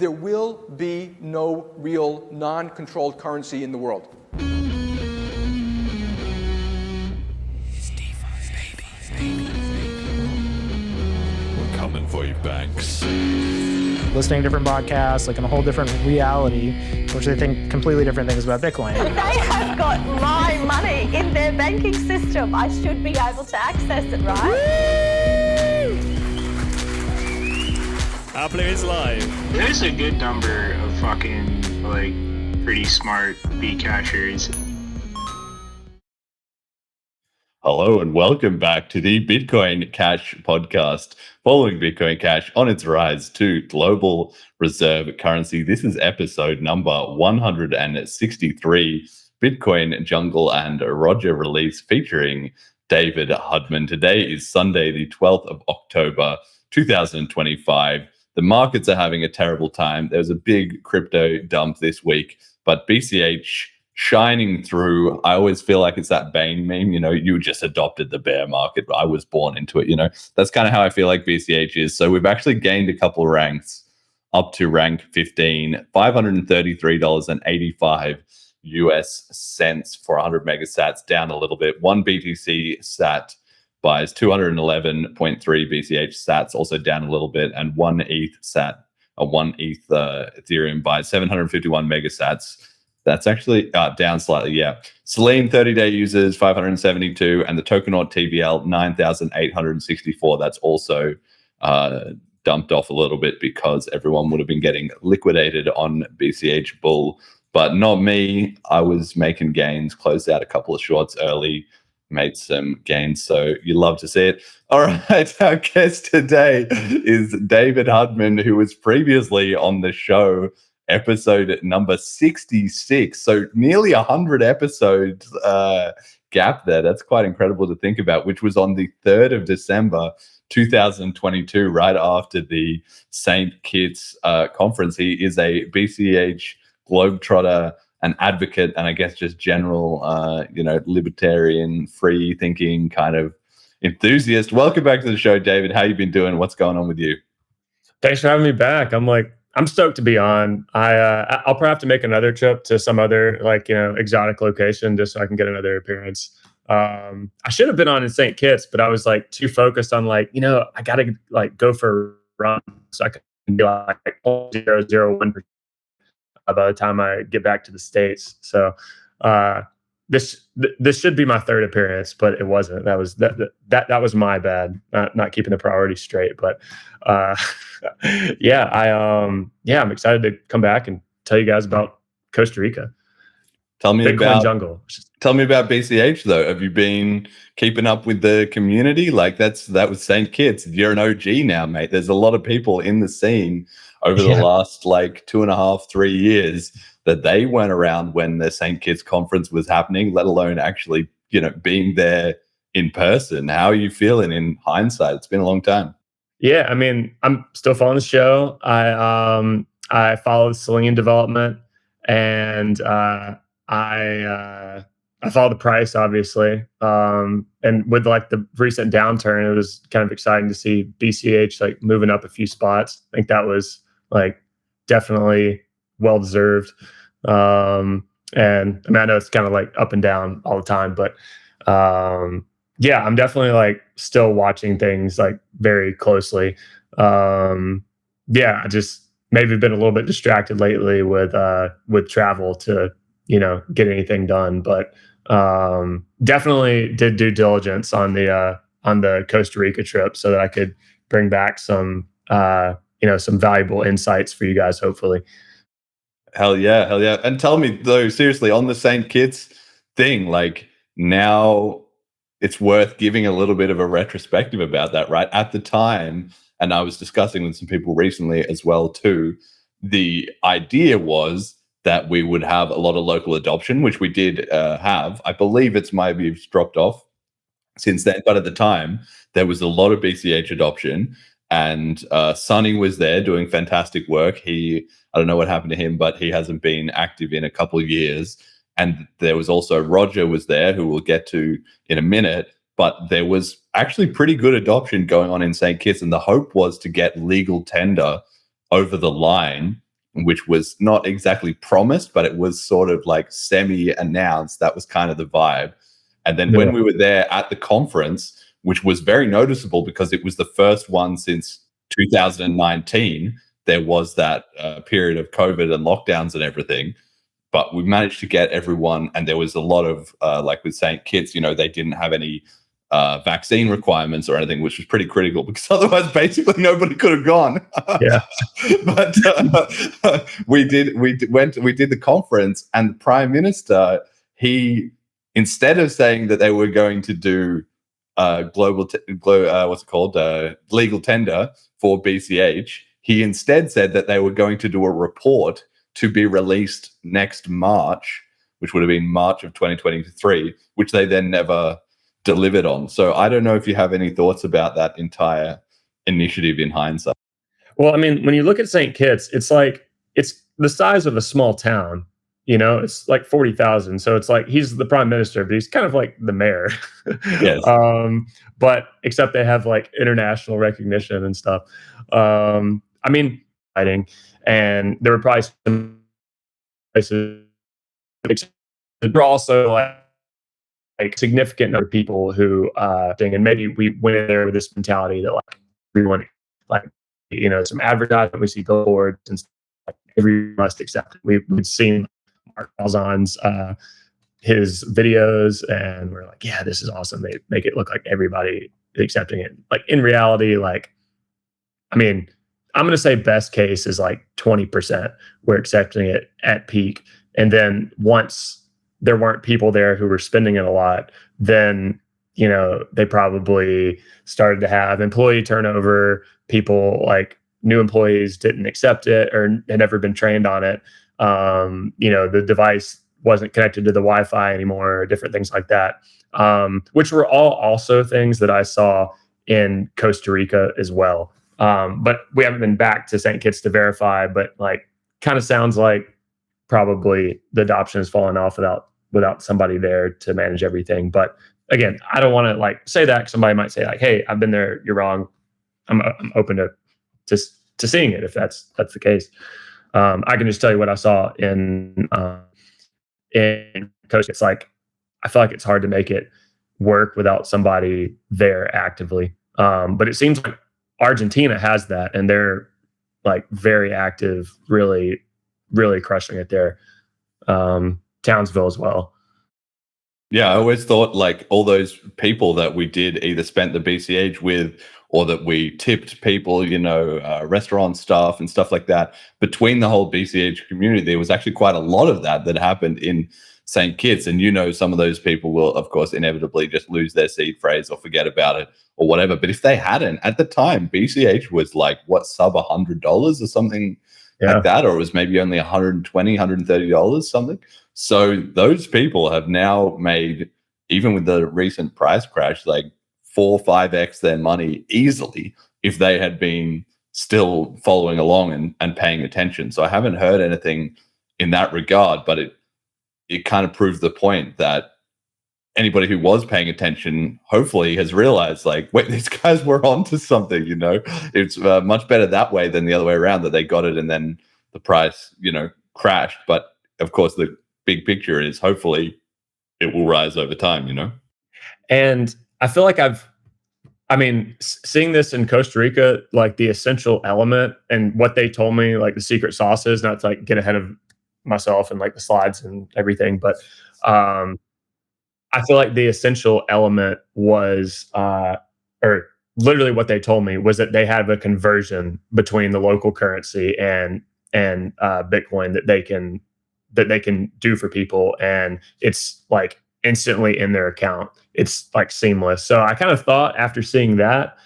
There will be no real non-controlled currency in the world. We're coming for you, banks. Listening to different podcasts, like in a whole different reality, which they think completely different things about Bitcoin. They have got my money in their banking system. I should be able to access it, right? Appler is live. There's a good number of fucking, pretty smart Bcashers. Hello and welcome back to the Bitcoin Cash podcast. Following Bitcoin Cash on its rise to global reserve currency, this is episode number 163, Bitcoin Jungle and Roger release featuring David Hudman. Today is Sunday, the 12th of October, 2025. The markets are having a terrible time. There's a big crypto dump this week, but BCH shining through. I always feel like it's that Bane meme, you just adopted the bear market. I was born into it, That's kind of how I feel like BCH is. So we've actually gained a couple of ranks up to rank 15, $533.85 US cents for 100 megasats, down a little bit. One BTC sat buys 211.3 BCH sats, also down a little bit, and one ETH sat, one ETH Ethereum buys 751 megasats. That's actually down slightly, yeah. Selene 30-day users, 572, and the Tokenaut TVL, 9,864. That's also dumped off a little bit because everyone would have been getting liquidated on BCH Bull, but not me. I was making gains, closed out a couple of shorts early, made some gains, so you love to see it. All right, our guest today is David Hudman, who was previously on the show, episode number 66, so nearly 100 episodes gap there. That's quite incredible to think about, which was on the 3rd of December 2022, right after the St. Kitts conference. He is a BCH globetrotter, an advocate, and I guess just general libertarian, free thinking kind of enthusiast. Welcome back to the show, David. How you been doing? What's going on with you? Thanks for having me back. I'm stoked to be on. I'll probably have to make another trip to some other exotic location just so I can get another appearance. I should have been on in St. Kitts, but I was too focused on I gotta go for a run so I can do 0.001% by the time I get back to the States. So this should be my third appearance, but it wasn't. That was my bad, not keeping the priorities straight. But I'm excited to come back and tell you guys about Costa Rica. Tell me Bitcoin Jungle. Tell me about BCH though. Have you been keeping up with the community? That was St. Kitts. You're an OG now, mate. There's a lot of people in the scene over the last 2.5, 3 years that they weren't around when the St. Kitts conference was happening, let alone actually, being there in person. How are you feeling in hindsight? It's been a long time. Yeah, I'm still following the show. I follow Selenium development, and I follow the price, obviously. And with the recent downturn, it was kind of exciting to see BCH moving up a few spots. I think that was definitely well deserved. And I know it's kind of up and down all the time, but I'm definitely still watching things very closely. I just maybe been a little bit distracted lately with travel to get anything done, but definitely did due diligence on the Costa Rica trip so that I could bring back some some valuable insights for you guys, hopefully. Hell yeah. And tell me though, seriously, on the St. Kitts thing, now it's worth giving a little bit of a retrospective about that, right? At the time, and I was discussing with some people recently as well too, the idea was that we would have a lot of local adoption, which we did have. I believe it's maybe dropped off since then, but at the time, there was a lot of BCH adoption. And Sonny was there doing fantastic work. I don't know what happened to him, but he hasn't been active in a couple of years. And there was also Roger was there, who we'll get to in a minute. But there was actually pretty good adoption going on in St. Kitts. And the hope was to get legal tender over the line which was not exactly promised, but it was sort of like semi-announced. That was kind of the vibe. And then when we were there at the conference, which was very noticeable because it was the first one since 2019, there was that period of COVID and lockdowns and everything. But we managed to get everyone, and there was a lot of, like with St. Kitts, you know, they didn't have any vaccine requirements or anything, which was pretty critical because otherwise basically nobody could have gone. Yeah. But we did the conference, and the Prime Minister, he, instead of saying that they were going to do legal tender for BCH, he instead said that they were going to do a report to be released next March, which would have been March of 2023, which they then never delivered on. So I don't know if you have any thoughts about that entire initiative in hindsight. Well, I mean, when you look at St. Kitts, it's like, it's the size of a small town. You know, it's like 40,000. So it's like he's the prime minister, but he's kind of like the mayor. Yes. But except they have like international recognition and stuff. I mean, fighting, and there were probably some places. There were also like significant number of people who and maybe we went in there with this mentality that like we want, like, you know, some advertisement, we see billboards and stuff, like, everyone must accept it. We'd seen Mark Malzahn's his videos, and we're like, yeah, this is awesome. They make it look like everybody is accepting it. Like in reality, like, I mean, I'm going to say best case is like 20% were accepting it at peak. And then once there weren't people there who were spending it a lot, then, you know, they probably started to have employee turnover. People, like new employees, didn't accept it or had never been trained on it. You know, the device wasn't connected to the Wi-Fi anymore, different things like that, which were all also things that I saw in Costa Rica as well. But we haven't been back to St. Kitts to verify, but like kind of sounds like probably the adoption has fallen off without somebody there to manage everything. But again, I don't want to like say that, 'cause somebody might say like, hey, I've been there, you're wrong. I'm open to seeing it if that's the case. I can just tell you what I saw in Costa. It's like, I feel like it's hard to make it work without somebody there actively. But it seems like Argentina has that, and they're like very active, really, really crushing it there. Townsville as well. Yeah, I always thought like all those people that we did either spent the BCH with, or that we tipped people, you know, restaurant staff and stuff like that. Between the whole BCH community, there was actually quite a lot of that happened in St. Kitts. And, you know, some of those people will, of course, inevitably just lose their seed phrase or forget about it or whatever. But if they hadn't, at the time, BCH was like, what, sub $100 or something like that? Or it was maybe only $120, $130, something. So those people have now made, even with the recent price crash, like 4 or 5x their money easily if they had been still following along and paying attention. So I haven't heard anything in that regard, but it kind of proves the point that anybody who was paying attention hopefully has realized, like, wait, these guys were onto something, you know. It's much better that way than the other way around, that they got it and then the price, you know, crashed. But of course, the big picture is hopefully it will rise over time, you know. And I feel like seeing this in Costa Rica, like the essential element and what they told me, like the secret sauce is, not to like get ahead of myself and like the slides and everything, but I feel like the essential element was, or literally what they told me was that they have a conversion between the local currency and Bitcoin that they can do for people, and it's like instantly in their account. It's like seamless. So I kind of thought after seeing that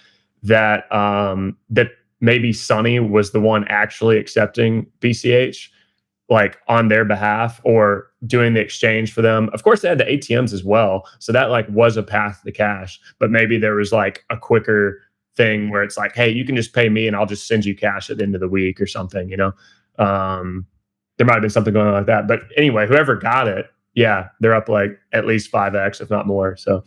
maybe Sonny was the one actually accepting BCH, like on their behalf, or doing the exchange for them. Of course, they had the ATMs as well, so that like was a path to cash. But maybe there was like a quicker thing where it's like, hey, you can just pay me and I'll just send you cash at the end of the week or something, you know. There might have been something going on like that. But anyway, whoever got it, yeah, they're up like at least 5x, if not more. So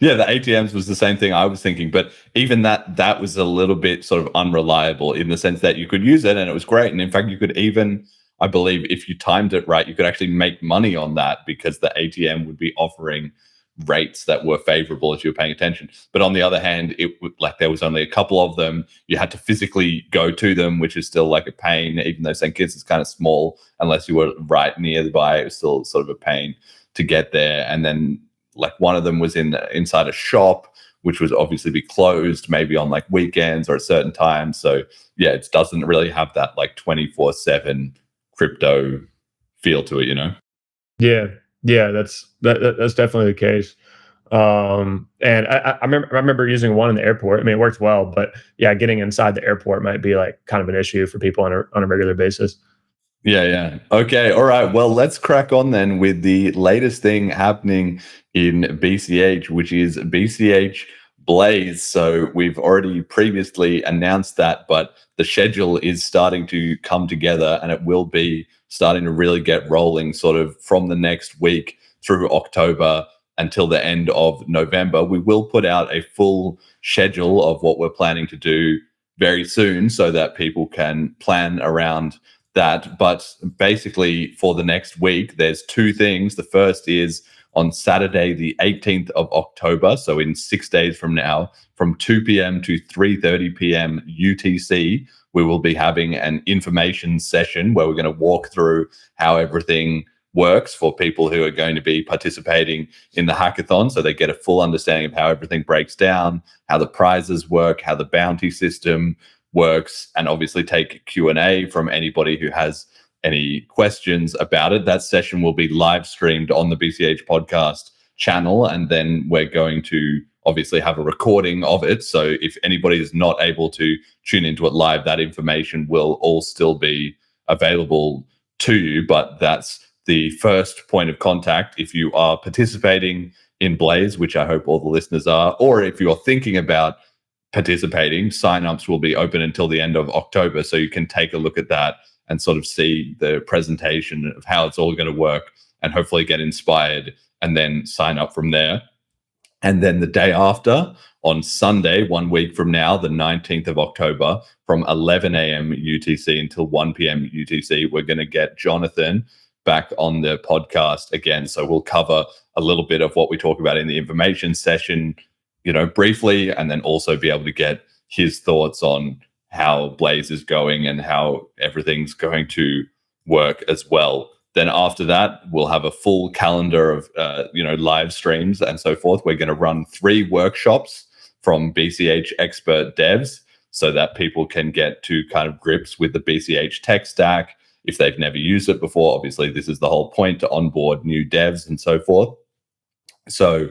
Yeah, the ATMs was the same thing I was thinking, but even that was a little bit sort of unreliable in the sense that you could use it and it was great. And in fact, you could even, I believe, if you timed it right, you could actually make money on that because the ATM would be offering rates that were favorable if you were paying attention. But on the other hand, it would, like, there was only a couple of them. You had to physically go to them, which is still like a pain, even though St. Kitts is kind of small. Unless you were right nearby, it was still sort of a pain to get there. And then like one of them was inside a shop, which would obviously be closed maybe on like weekends or at certain times. So yeah, it doesn't really have that like 24/7 crypto feel to it, you know? Yeah, that's definitely the case. And I remember using one in the airport. I mean, it worked well, but yeah, getting inside the airport might be like kind of an issue for people on a regular basis. Yeah. Okay. All right. Well, let's crack on then with the latest thing happening in BCH, which is BCH BLAZE. So we've already previously announced that, but the schedule is starting to come together and it will be starting to really get rolling sort of from the next week through October until the end of November. We will put out a full schedule of what we're planning to do very soon so that people can plan around that. But basically for the next week, there's two things. The first is on Saturday, the 18th of October, so in 6 days from now, from 2 p.m. to 3:30 p.m. UTC, we will be having an information session where we're going to walk through how everything works for people who are going to be participating in the hackathon, so they get a full understanding of how everything breaks down, how the prizes work, how the bounty system works, and obviously take Q&A from anybody who has any questions about it. That session will be live streamed on the BCH podcast channel, and then we're going to obviously have a recording of it. So if anybody is not able to tune into it live, that information will all still be available to you. But that's the first point of contact if you are participating in Blaze, which I hope all the listeners are, or if you're thinking about participating, signups will be open until the end of October. So you can take a look at that and sort of see the presentation of how it's all going to work and hopefully get inspired and then sign up from there. And then the day after, on Sunday, 1 week from now, the 19th of October, from 11 a.m. UTC until 1 p.m. UTC, we're going to get Jonathan back on the podcast again. So we'll cover a little bit of what we talk about in the information session, you know, briefly, and then also be able to get his thoughts on how Blaze is going and how everything's going to work as well. Then after that, we'll have a full calendar of, live streams and so forth. We're going to run 3 workshops from BCH expert devs so that people can get to kind of grips with the BCH tech stack. If they've never used it before, obviously this is the whole point, to onboard new devs and so forth. So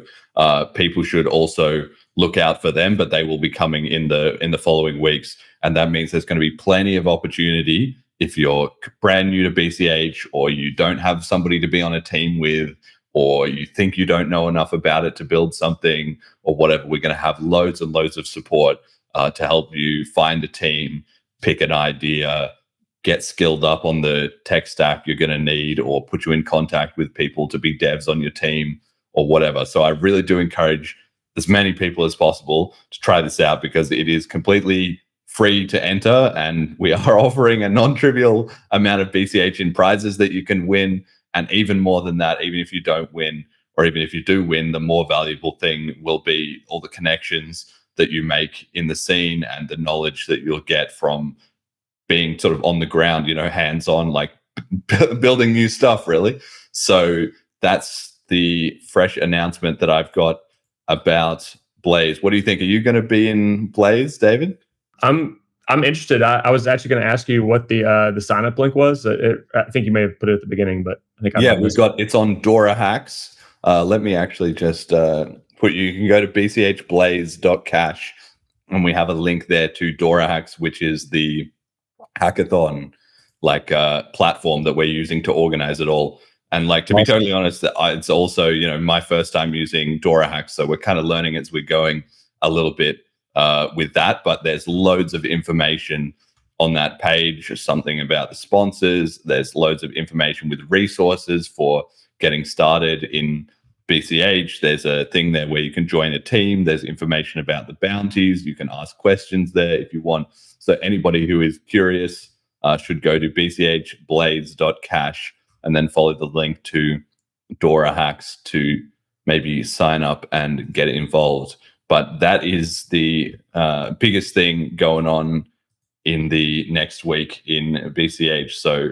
people should also look out for them, but they will be coming in the following weeks. And that means there's going to be plenty of opportunity if you're brand new to BCH, or you don't have somebody to be on a team with, or you think you don't know enough about it to build something or whatever. We're going to have loads and loads of support to help you find a team, pick an idea, get skilled up on the tech stack you're going to need, or put you in contact with people to be devs on your team or whatever. So I really do encourage as many people as possible to try this out, because it is completely free to enter, and we are offering a non-trivial amount of BCH in prizes that you can win. And even more than that, even if you don't win, or even if you do win, the more valuable thing will be all the connections that you make in the scene and the knowledge that you'll get from being sort of on the ground, you know, hands-on, like building new stuff, really. So that's the fresh announcement that I've got about Blaze. What do you think? Are you going to be in Blaze, David? I'm interested. I was actually going to ask you what the sign up link was. I think you may have put it at the beginning, but I think it's on Dora Hacks. Let me actually just put you can go to bchblaze.cash, and we have a link there to Dora Hacks, which is the hackathon platform that we're using to organize it all. And to be totally honest, it's also, you know, my first time using Dora Hacks, so we're kind of learning as we're going a little bit with that. But there's loads of information on that page, something about the sponsors. There's loads of information with resources for getting started in BCH, there's a thing there where you can join a team. There's information about the bounties. You can ask questions there if you want. So anybody who is curious should go to bchblaze.cash and then follow the link to Dora Hacks to maybe sign up and get involved. But that is the biggest thing going on in the next week in BCH. So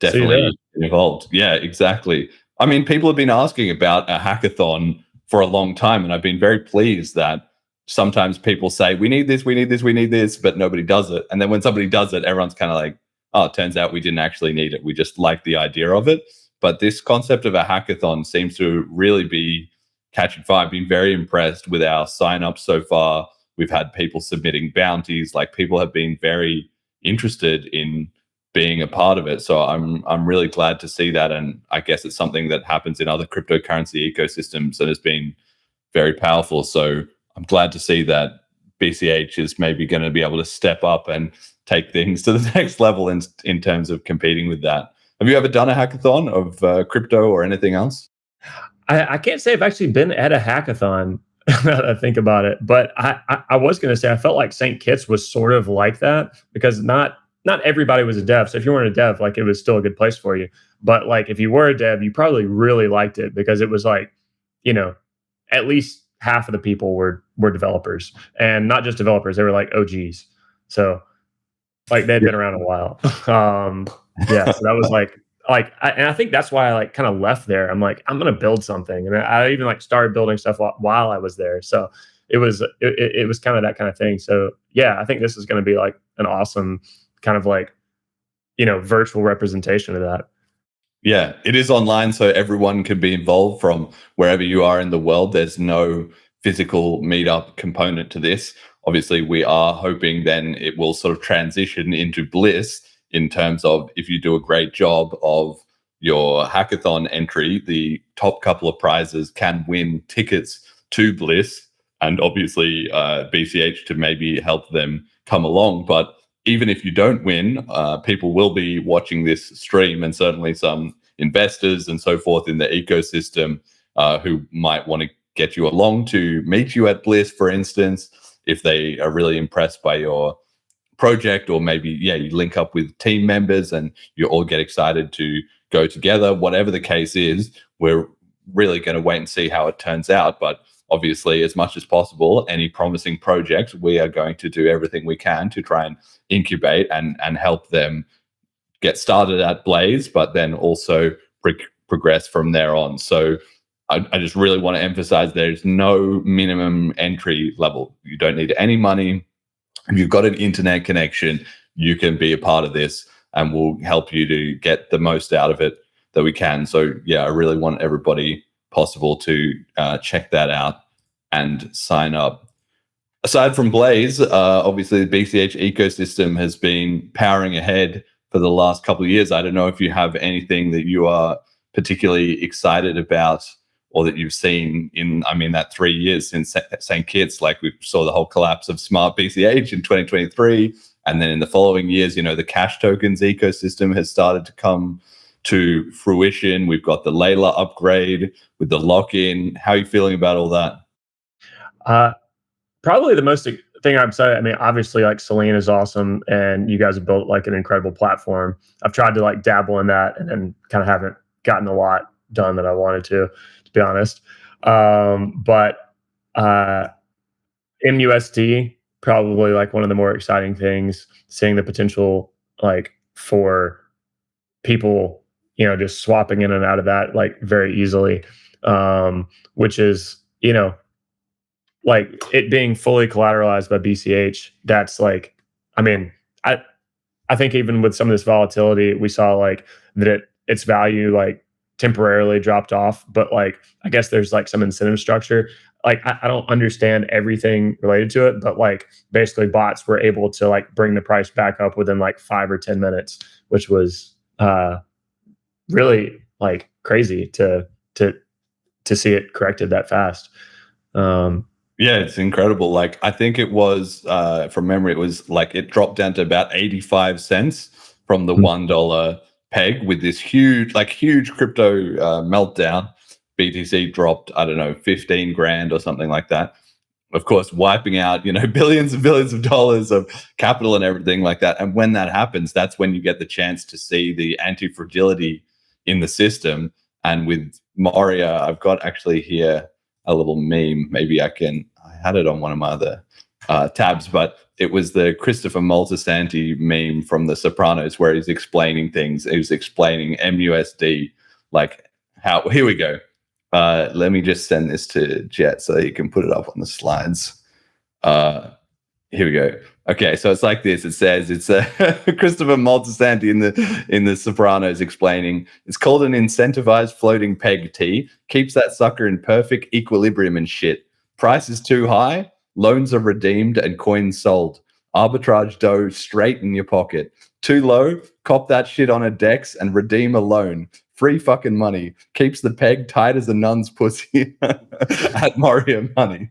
definitely involved. Yeah, exactly. I mean, people have been asking about a hackathon for a long time, and I've been very pleased that sometimes people say, we need this, we need this, we need this, but nobody does it. And then when somebody does it, everyone's kind of like, oh, it turns out we didn't actually need it. We just like the idea of it. But this concept of a hackathon seems to really be catching fire. I've been very impressed with our sign-ups so far. We've had people submitting bounties. Like, people have been very interested in being a part of it. So I'm really glad to see that. And I guess it's something that happens in other cryptocurrency ecosystems that has been very powerful. So I'm glad to see that BCH is maybe going to be able to step up and take things to the next level in terms of competing with that. Have you ever done a hackathon of crypto or anything else? I can't say I've actually been at a hackathon now that I think about it, but I was going to say I felt like St. Kitts was sort of like that, because not everybody was a dev. So if you weren't a dev, like, it was still a good place for you. But like, if you were a dev, you probably really liked it, because it was like, you know, at least half of the people were developers, and not just developers. They were like OGs. So like, they'd been around a while. Yeah. So that was and I think that's why I like kind of left there. I'm like, I'm going to build something. And I even like started building stuff while I was there. So it was kind of that kind of thing. So yeah, I think this is going to be like an awesome kind of like, you know, virtual representation of that. Yeah, it is online, so everyone can be involved from wherever you are in the world. There's no physical meetup component to this. Obviously, we are hoping then it will sort of transition into Bliss, in terms of, if you do a great job of your hackathon entry, the top couple of prizes can win tickets to Bliss, and obviously BCH to maybe help them come along. But even if you don't win, people will be watching this stream, and certainly some investors and so forth in the ecosystem who might want to get you along to meet you at Bliss, for instance, if they are really impressed by your project, or maybe, yeah, you link up with team members and you all get excited to go together. Whatever the case is, we're really going to wait and see how it turns out. But obviously, as much as possible, any promising projects, we are going to do everything we can to try and incubate and help them get started at Blaze, but then also progress from there on. So I just really want to emphasize there's no minimum entry level. You don't need any money. If you've got an internet connection, you can be a part of this, and we'll help you to get the most out of it that we can. So yeah, I really want everybody possible to check that out and sign up. Aside from Blaze, obviously the BCH ecosystem has been powering ahead for the last couple of years. I don't know if you have anything that you are particularly excited about, or that you've seen in, I mean, that 3 years since St. Kitts. Like, we saw the whole collapse of Smart BCH in 2023. And then in the following years, you know, the cash tokens ecosystem has started to come to fruition. We've got the Layla upgrade with the lock-in. How are you feeling about all that? Probably the most thing I'm excited. I mean, obviously, like, Selene is awesome, and you guys have built like an incredible platform. I've tried to like dabble in that, and then kind of haven't gotten a lot done that I wanted to be honest. But MUSD, probably like one of the more exciting things, seeing the potential like for people, you know, just swapping in and out of that like very easily, which is, you know, like it being fully collateralized by BCH. That's like, I mean, I think even with some of this volatility, we saw like that its value like temporarily dropped off, but like, I guess there's like some incentive structure. Like, I don't understand everything related to it, but like basically bots were able to like bring the price back up within like 5 or 10 minutes, which was really like crazy to see it corrected that fast. Yeah, it's incredible. Like, I think it was, from memory, it was like it dropped down to about 85 cents from the $1 peg with this huge crypto meltdown. BTC dropped, I don't know, 15 grand or something like that. Of course, wiping out, billions and billions of dollars of capital and everything like that. And when that happens, that's when you get the chance to see the anti-fragility in the system. And with Moria, I've got actually here a little meme. Maybe I had it on one of my other tabs, but it was the Christopher Moltisanti meme from The Sopranos where he's explaining things. He was explaining MUSD, like how, here we go. Let me just send this to Jet so you can put it up on the slides. Here we go. Okay, so it's like this. It says it's Christopher Moltisanti in the Sopranos explaining. It's called an incentivized floating peg T. Keeps that sucker in perfect equilibrium and shit. Price is too high. Loans are redeemed and coins sold. Arbitrage dough straight in your pocket. Too low. Cop that shit on a DEX and redeem a loan. Free fucking money. Keeps the peg tight as a nun's pussy at Moria Money.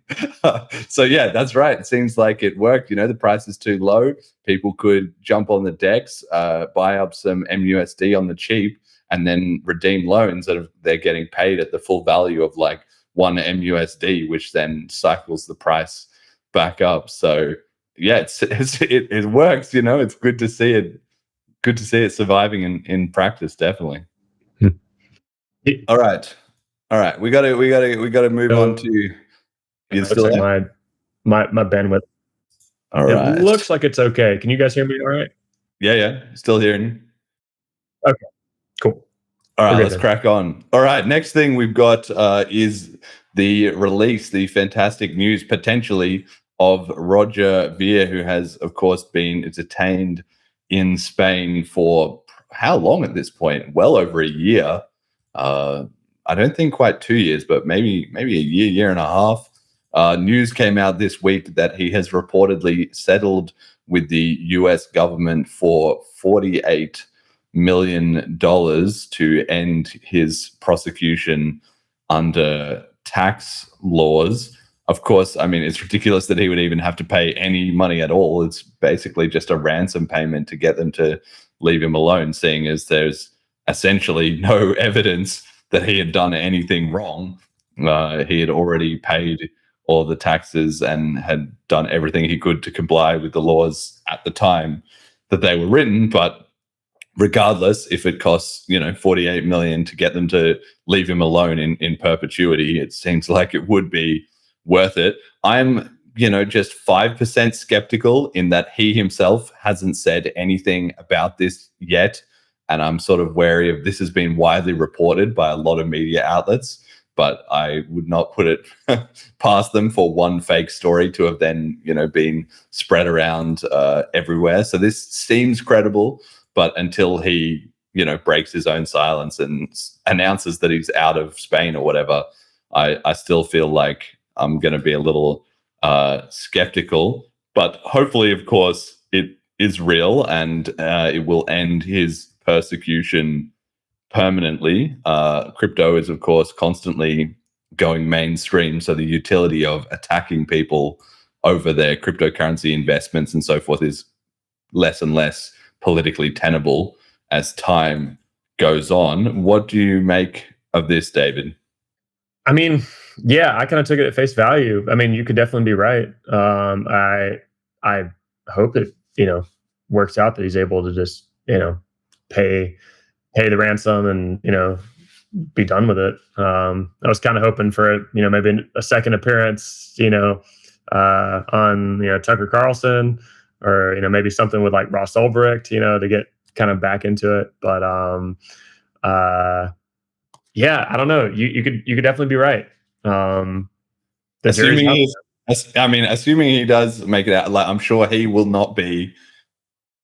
So yeah, that's right. It seems like it worked. The price is too low. People could jump on the DEX, buy up some MUSD on the cheap, and then redeem loans that they're getting paid at the full value of like 1 MUSD, which then cycles the price back up. So yeah, it works. It's good to see it. Good to see it surviving in practice. Definitely. All right. We gotta move on to. You still there? My bandwidth. All right. It looks like it's okay. Can you guys hear me? All right. Yeah. Still hearing you. Okay. Cool. All right. Let's crack on. All right. Next thing we've got is the fantastic news potentially of Roger Ver, who has, of course, been detained in Spain for how long at this point? Well over a year. I don't think quite 2 years, but maybe a year and a half. News came out this week that he has reportedly settled with the US government for $48 million to end his prosecution under tax laws. Of course, I mean, it's ridiculous that he would even have to pay any money at all. It's basically just a ransom payment to get them to leave him alone, seeing as there's essentially no evidence that he had done anything wrong. He had already paid all the taxes and had done everything he could to comply with the laws at the time that they were written. But regardless, if it costs, $48 million to get them to leave him alone in perpetuity, it seems like it would be worth it. I'm, just 5% skeptical in that he himself hasn't said anything about this yet. And I'm sort of wary of this has been widely reported by a lot of media outlets, but I would not put it past them for one fake story to have then, been spread around everywhere. So this seems credible, but until he, breaks his own silence and announces that he's out of Spain or whatever, I still feel like I'm going to be a little skeptical. But hopefully, of course, it is real and it will end his persecution permanently. Crypto is, of course, constantly going mainstream. So the utility of attacking people over their cryptocurrency investments and so forth is less and less politically tenable as time goes on. What do you make of this, David? I mean, yeah, I kind of took it at face value. I mean, you could definitely be right. I hope it, works out that he's able to just, pay the ransom and, be done with it. I was kind of hoping for, maybe a second appearance, on, Tucker Carlson or, maybe something with like Ross Ulbricht, to get kind of back into it. But, yeah, I don't know. You could definitely be right. Assuming he does make it out, like I'm sure he will not be.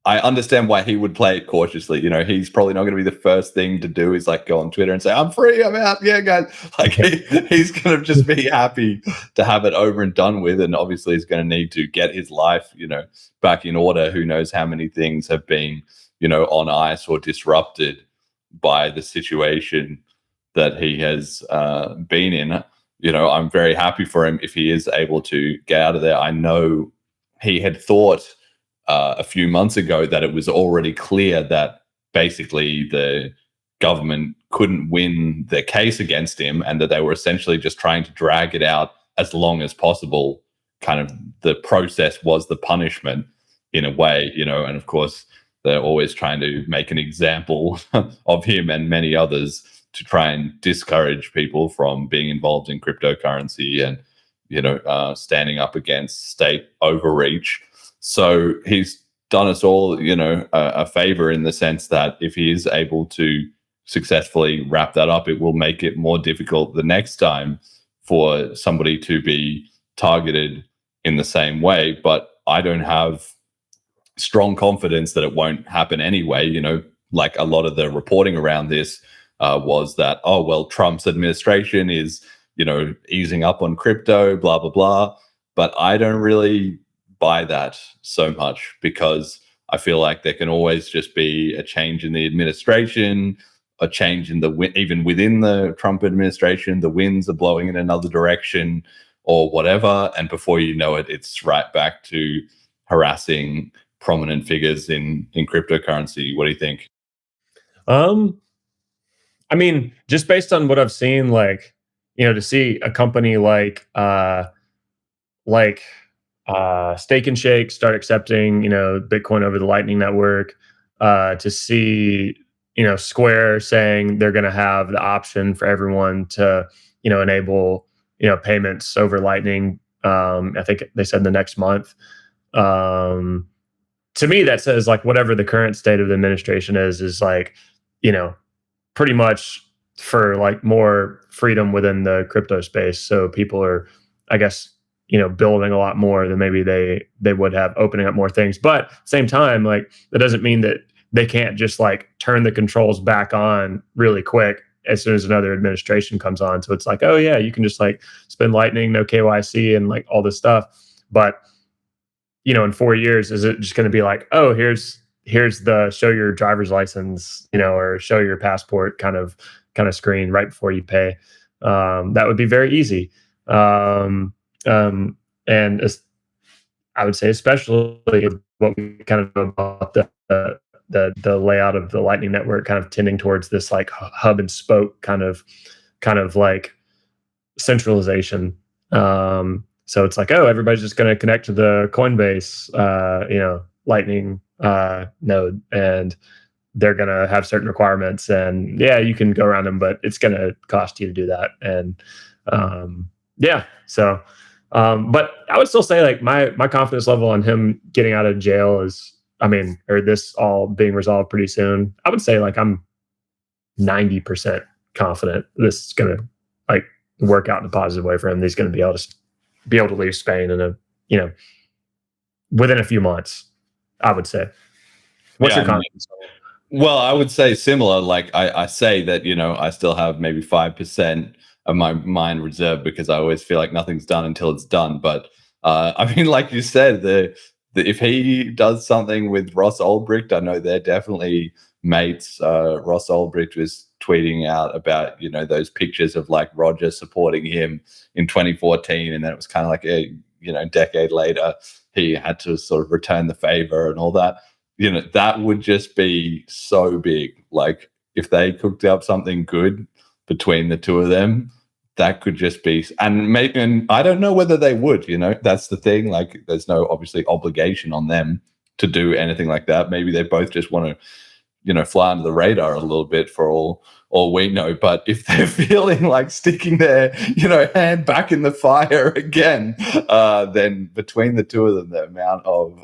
I understand why he would play it cautiously. He's probably not going to be the first thing to do is like go on Twitter and say, "I'm free, I'm out, yeah, guys." Like he's going to just be happy to have it over and done with, and obviously he's going to need to get his life, back in order. Who knows how many things have been, on ice or disrupted by the situation that he has been in. I'm very happy for him if he is able to get out of there. I know he had thought a few months ago that it was already clear that basically the government couldn't win their case against him, and that they were essentially just trying to drag it out as long as possible. Kind of the process was the punishment in a way, you know, and of course they're always trying to make an example of him and many others to try and discourage people from being involved in cryptocurrency and, you know, standing up against state overreach. So he's done us all, you know, a favor in the sense that if he is able to successfully wrap that up, it will make it more difficult the next time for somebody to be targeted in the same way. But I don't have strong confidence that it won't happen anyway. You know, like a lot of the reporting around this was that, oh, well, Trump's administration is, you know, easing up on crypto, blah, blah, blah. But I don't really buy that so much, because I feel like there can always just be a change in the administration, a change in even within the Trump administration, the winds are blowing in another direction or whatever. And before you know it, it's right back to harassing prominent figures in cryptocurrency. What do you think? I mean, just based on what I've seen, like, you know, to see a company like Steak and Shake start accepting, you know, Bitcoin over the Lightning Network, to see, you know, Square saying they're going to have the option for everyone to, you know, enable, you know, payments over Lightning. I think they said in the next month. To me, that says like whatever the current state of the administration is like, you know, pretty much for like more freedom within the crypto space. So people are, I guess, you know, building a lot more than maybe they would have, opening up more things. But at the same time, like, that doesn't mean that they can't just like turn the controls back on really quick as soon as another administration comes on. So it's like, oh yeah, you can just like spend Lightning, no KYC and like all this stuff. But, you know, in 4 years, is it just going to be like, oh, here's the show your driver's license, you know, or show your passport kind of screen right before you pay? That would be very easy. And I would say, especially what we kind of know about the layout of the Lightning Network, kind of tending towards this like hub and spoke kind of like centralization. So it's like, oh, everybody's just going to connect to the Coinbase, you know, Lightning node, and they're going to have certain requirements, and yeah, you can go around them, but it's going to cost you to do that. And yeah, so but I would still say like my confidence level on him getting out of jail is, I mean, or this all being resolved pretty soon, I would say like I'm 90% confident this is going to like work out in a positive way for him. He's going to be able to leave Spain in within a few months, I would say. What's your confidence? Well, I would say similar. Like I say that, you know, I still have maybe 5% of my mind reserved, because I always feel like nothing's done until it's done. But I mean, like you said, if he does something with Ross Ulbricht, I know they're definitely mates. Ross Ulbricht was tweeting out about, you know, those pictures of like Roger supporting him in 2014, and then it was kind of like a, you know, decade later he had to sort of return the favor and all that. You know, that would just be so big. Like if they cooked up something good between the two of them, that could just be, and maybe, and I don't know whether they would, you know, that's the thing. Like there's no obviously obligation on them to do anything like that. Maybe they both just want to, you know, fly under the radar a little bit for all we know. But if they're feeling like sticking their, you know, hand back in the fire again, then between the two of them, the amount of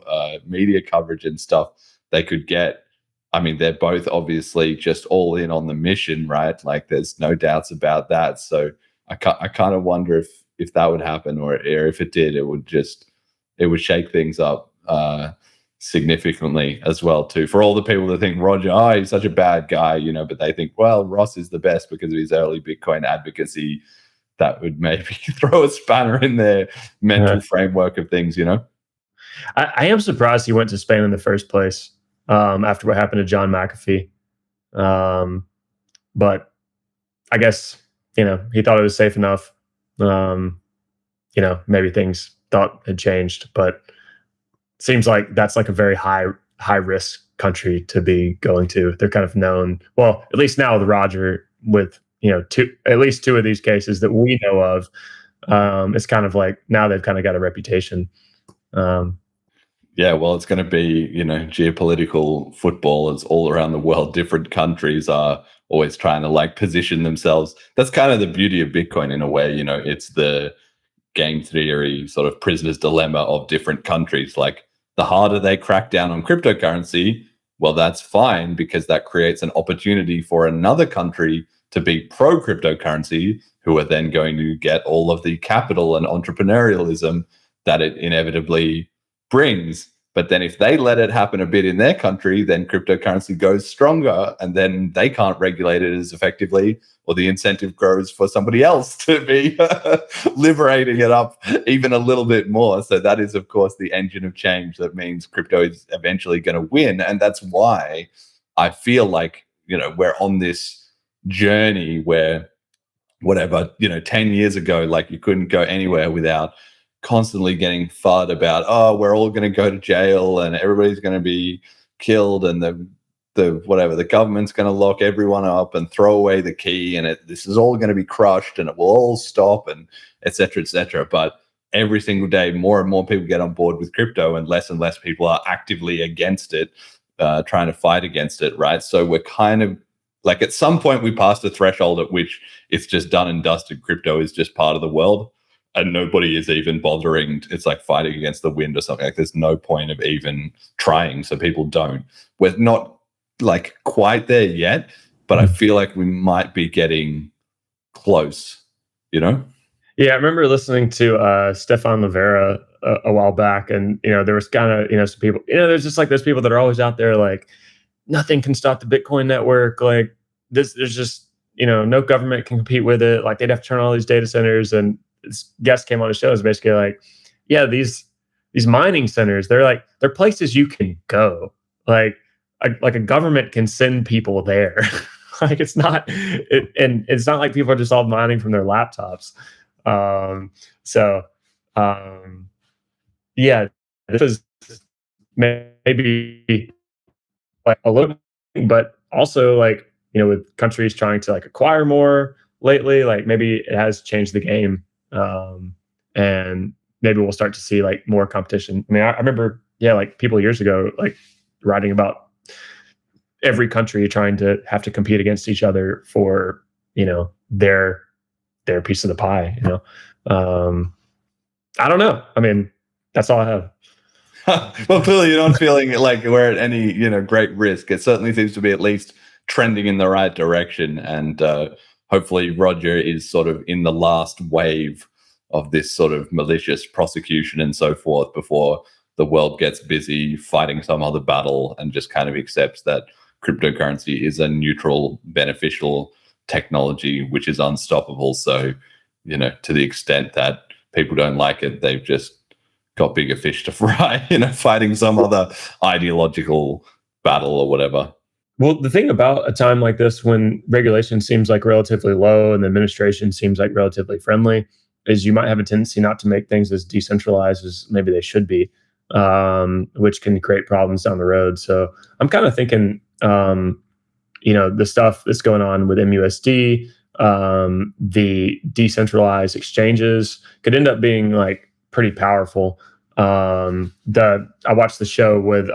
media coverage and stuff they could get, I mean, they're both obviously just all in on the mission, right? Like there's no doubts about that. So I kind of wonder if that would happen, or if it did, it would shake things up significantly as well too. For all the people that think Roger, oh, he's such a bad guy, you know, but they think, well, Ross is the best because of his early Bitcoin advocacy, that would maybe throw a spanner in their mental framework of things, you know? I am surprised he went to Spain in the first place after what happened to John McAfee. But I guess, you know, he thought it was safe enough. You know, maybe things thought had changed, but seems like that's like a very high risk country to be going to. They're kind of known, well, at least now with Roger, with at least two of these cases that we know of. It's kind of like now they've kind of got a reputation. Yeah, well, it's going to be, geopolitical football is all around the world. Different countries are always trying to like position themselves. That's kind of the beauty of Bitcoin in a way. It's the game theory sort of prisoner's dilemma of different countries. Like the harder they crack down on cryptocurrency, well, that's fine because that creates an opportunity for another country to be pro cryptocurrency, who are then going to get all of the capital and entrepreneurialism that it inevitably brings. But then if they let it happen a bit in their country, then cryptocurrency goes stronger and then they can't regulate it as effectively, or the incentive grows for somebody else to be liberating it up even a little bit more. So that is, of course, the engine of change that means crypto is eventually going to win. And that's why I feel like, we're on this journey where 10 years ago, like you couldn't go anywhere without constantly getting FUD about, oh, we're all going to go to jail and everybody's going to be killed and the government's going to lock everyone up and throw away the key and this is all going to be crushed and it will all stop and et cetera, et cetera. But every single day, more and more people get on board with crypto and less people are actively against it, trying to fight against it, right? So we're kind of like at some point we passed a threshold at which it's just done and dusted. Crypto is just part of the world. And nobody is even bothering. It's like fighting against the wind or something. Like there's no point of even trying. So people don't. We're not like quite there yet, but I feel like we might be getting close, Yeah, I remember listening to Stefan Livera a while back, and there was kind of some people. There's just like those people that are always out there like nothing can stop the Bitcoin network. Like this, there's just no government can compete with it. Like they'd have to turn on all these data centers and. This guest came on the show is basically like, yeah, these mining centers, they're places you can go. Like a government can send people there. Like it's not like people are just all mining from their laptops. Yeah, this is maybe like a little, but also like with countries trying to like acquire more lately, like maybe it has changed the game. And maybe we'll start to see like more competition. I mean, I remember, like people years ago, like writing about every country trying to have to compete against each other for, their piece of the pie, I don't know. I mean, that's all I have. Well, clearly you're not feeling like we're at any, great risk. It certainly seems to be at least trending in the right direction. And, hopefully Roger is sort of in the last wave of this sort of malicious prosecution and so forth before the world gets busy fighting some other battle and just kind of accepts that cryptocurrency is a neutral, beneficial technology, which is unstoppable. So, to the extent that people don't like it, they've just got bigger fish to fry, fighting some other ideological battle or whatever. Well, the thing about a time like this when regulation seems like relatively low and the administration seems like relatively friendly is you might have a tendency not to make things as decentralized as maybe they should be, which can create problems down the road. So I'm kind of thinking, the stuff that's going on with MUSD, the decentralized exchanges could end up being like pretty powerful. I watched the show with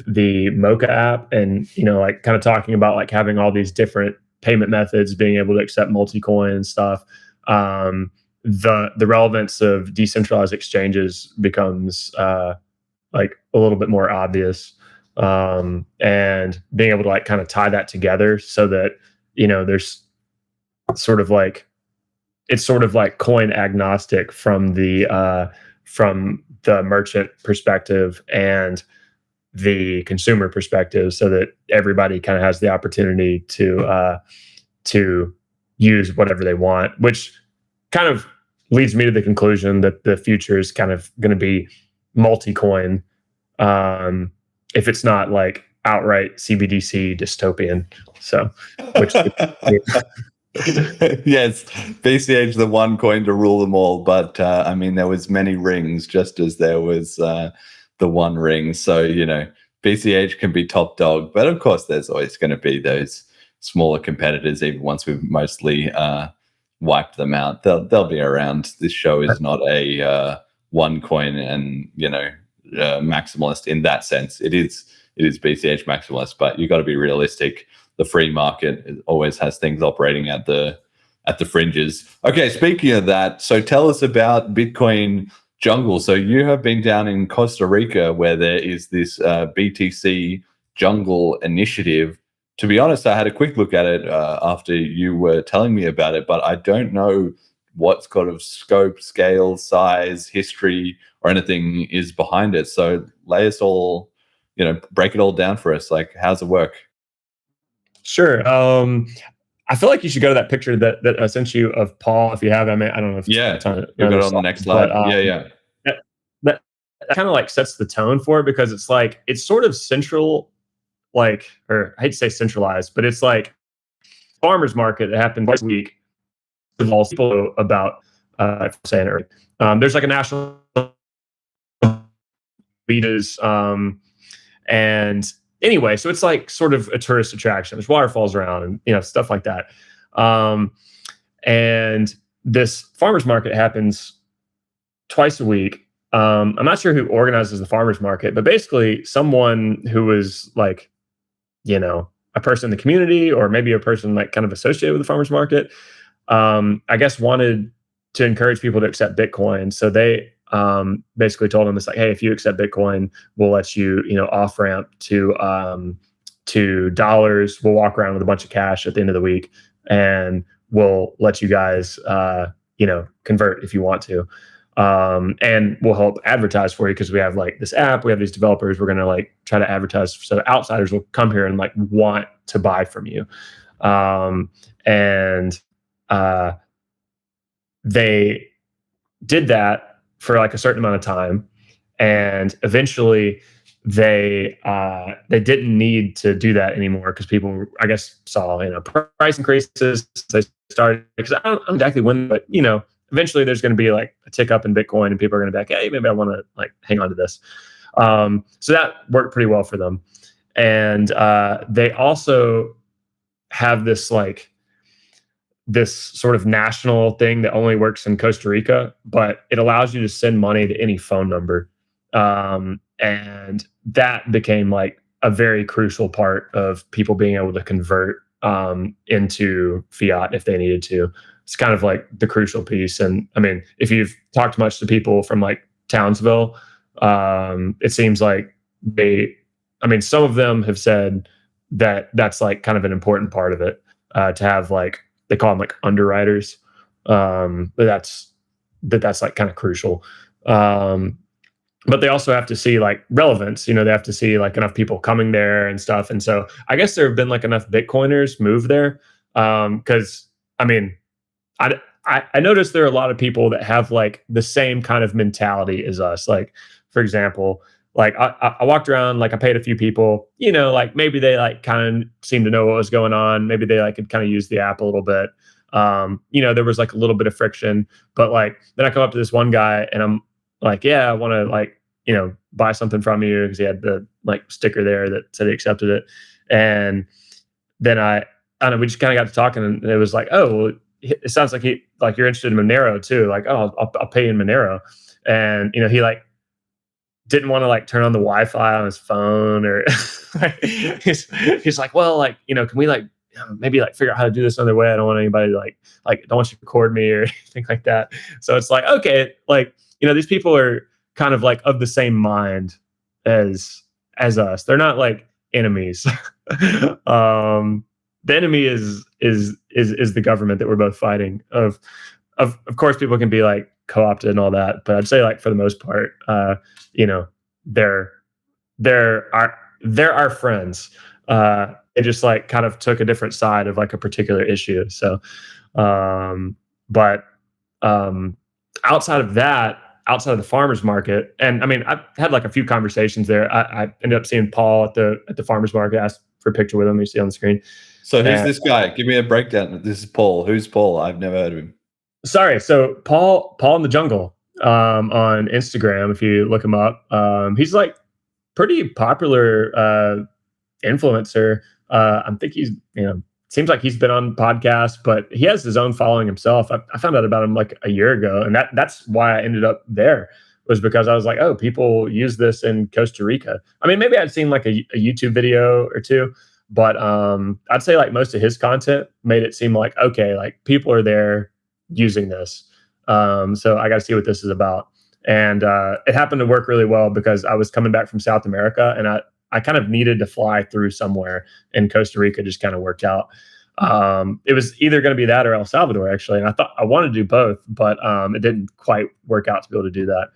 the Mocha app and, like kind of talking about like having all these different payment methods, being able to accept multi-coin and stuff. The relevance of decentralized exchanges becomes like a little bit more obvious. And being able to like kind of tie that together so that, there's sort of like, it's sort of like coin agnostic from the merchant perspective and the consumer perspective, so that everybody kind of has the opportunity to use whatever they want, which kind of leads me to the conclusion that the future is kind of going to be multi-coin, if it's not like outright CBDC dystopian. So, which yes, BCH the one coin to rule them all, but I mean there was many rings, just as there was the one ring. So BCH can be top dog, but of course, there's always going to be those smaller competitors. Even once we've mostly wiped them out, they'll be around. This show is not a one coin and maximalist in that sense. It is BCH maximalist, but you got to be realistic. The free market always has things operating at the fringes. Okay, speaking of that, so tell us about Bitcoin jungle. So you have been down in Costa Rica where there is this BTC jungle initiative. To be honest, I had a quick look at it after you were telling me about it, but I don't know what kind of scope, scale, size, history, or anything is behind it. So lay us all, break it all down for us. Like, how's it work? Sure. I feel like you should go to that picture that I sent you of Paul. If you have, I don't know if you got it on the next slide. That kind of like sets the tone for it, because it's sort of central, or I hate to say centralized, but it's like farmers market that happened twice a week. All people about if I'm saying it right. There's like a national leaders, and anyway, so it's like sort of a tourist attraction. There's waterfalls around and stuff like that. And this farmers market happens twice a week. I'm not sure who organizes the farmers market, but basically someone who was like, a person in the community, or maybe a person like kind of associated with the farmers market, I guess wanted to encourage people to accept Bitcoin. So they basically told them, it's like, hey, if you accept Bitcoin, we'll let you, off ramp to dollars. We'll walk around with a bunch of cash at the end of the week, and we'll let you guys, convert if you want to. And we'll help advertise for you, because we have like this app, we have these developers. We're going to like try to advertise so outsiders will come here and like want to buy from you. They did that for like a certain amount of time, and eventually they didn't need to do that anymore, because people, I guess, saw price increases. They started, because I don't know exactly when, but eventually there's going to be like a tick up in Bitcoin, and people are going to be like, hey, maybe I want to like hang on to this. So that worked pretty well for them. And they also have this sort of national thing that only works in Costa Rica, but it allows you to send money to any phone number. And that became like a very crucial part of people being able to convert into fiat if they needed to. It's kind of like the crucial piece. And I mean, if you've talked much to people from like Townsville, it seems like some of them have said that that's like kind of an important part of it, to have like, they call them like underwriters. But that's like kind of crucial. But they also have to see like relevance, they have to see like enough people coming there and stuff. And so I guess there have been like enough Bitcoiners move there. Cause I noticed there are a lot of people that have like the same kind of mentality as us. Like, for example, like I walked around, like I paid a few people, like maybe they like kind of seemed to know what was going on. Maybe they like could kind of use the app a little bit. There was like a little bit of friction, but like, then I come up to this one guy and I'm like, yeah, I want to like, buy something from you, because he had the like sticker there that said he accepted it. And then I don't know, we just kind of got to talking, and it was like, oh, well, it sounds like you're interested in Monero too. Like, oh, I'll pay in Monero. And, he like didn't want to like turn on the Wi-Fi on his phone, or he's like, well, like, can we like maybe like figure out how to do this another way? I don't want anybody to like don't want you to record me or anything like that. So it's like, okay, like, these people are kind of like of the same mind as us. They're not like enemies. The enemy is the government that we're both fighting. Of course, people can be like co-opted and all that, but I'd say like for the most part, they're our friends. It just like kind of took a different side of like a particular issue. So, but outside of that, outside of the farmers market, and I mean, I've had like a few conversations there. I ended up seeing Paul at the farmers market. Asked for a picture with him. You see on the screen. So who's this guy? Give me a breakdown. This is Paul. Who's Paul? I've never heard of him. Sorry. So Paul in the jungle on Instagram. If you look him up, he's like pretty popular influencer. I think he's, seems like he's been on podcasts, but he has his own following himself. I found out about him like a year ago, and that's why I ended up there, was because I was like, oh, people use this in Costa Rica. I mean, maybe I'd seen like a YouTube video or two, but I'd say like most of his content made it seem like, okay, like people are there using this. So I got to see what this is about. And it happened to work really well because I was coming back from South America, and I kind of needed to fly through somewhere, and Costa Rica just kind of worked out. It was either going to be that or El Salvador, actually. And I thought I wanted to do both, but it didn't quite work out to be able to do that.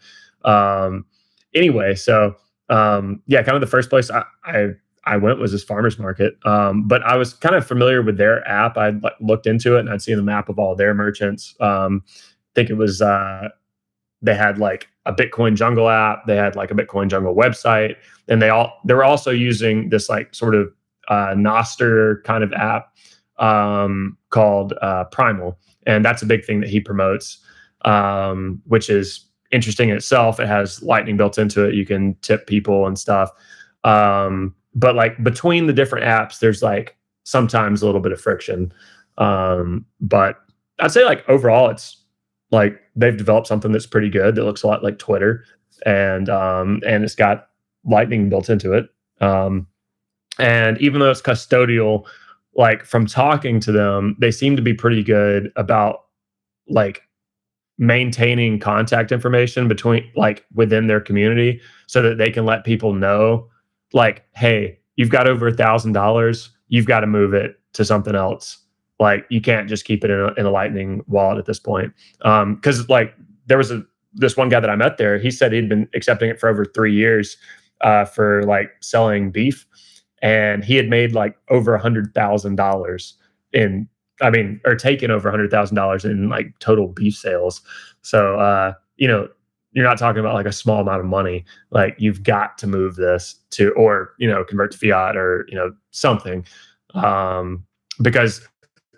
Anyway, so yeah, kind of the first place I went was this farmer's market. But I was kind of familiar with their app. I'd looked into it, and I'd seen the map of all their merchants. I think it was, they had like a Bitcoin Jungle app. They had like a Bitcoin Jungle website, and they were also using this like sort of Noster kind of app called Primal, and that's a big thing that he promotes, which is interesting in itself. It has Lightning built into it. You can tip people and stuff, but like between the different apps, there's like sometimes a little bit of friction. But I'd say like overall, it's like they've developed something that's pretty good, that looks a lot like Twitter, and it's got Lightning built into it. And even though it's custodial, like from talking to them, they seem to be pretty good about like maintaining contact information between like within their community, so that they can let people know like, hey, you've got over $1,000, you've got to move it to something else. Like you can't just keep it in a Lightning wallet at this point. Because like there was this one guy that I met there. He said he'd been accepting it for over 3 years for like selling beef, and he had made like over $100,000 or taken over $100,000 in like total beef sales. So you're not talking about like a small amount of money. Like you've got to move this to, or convert to fiat, or something, because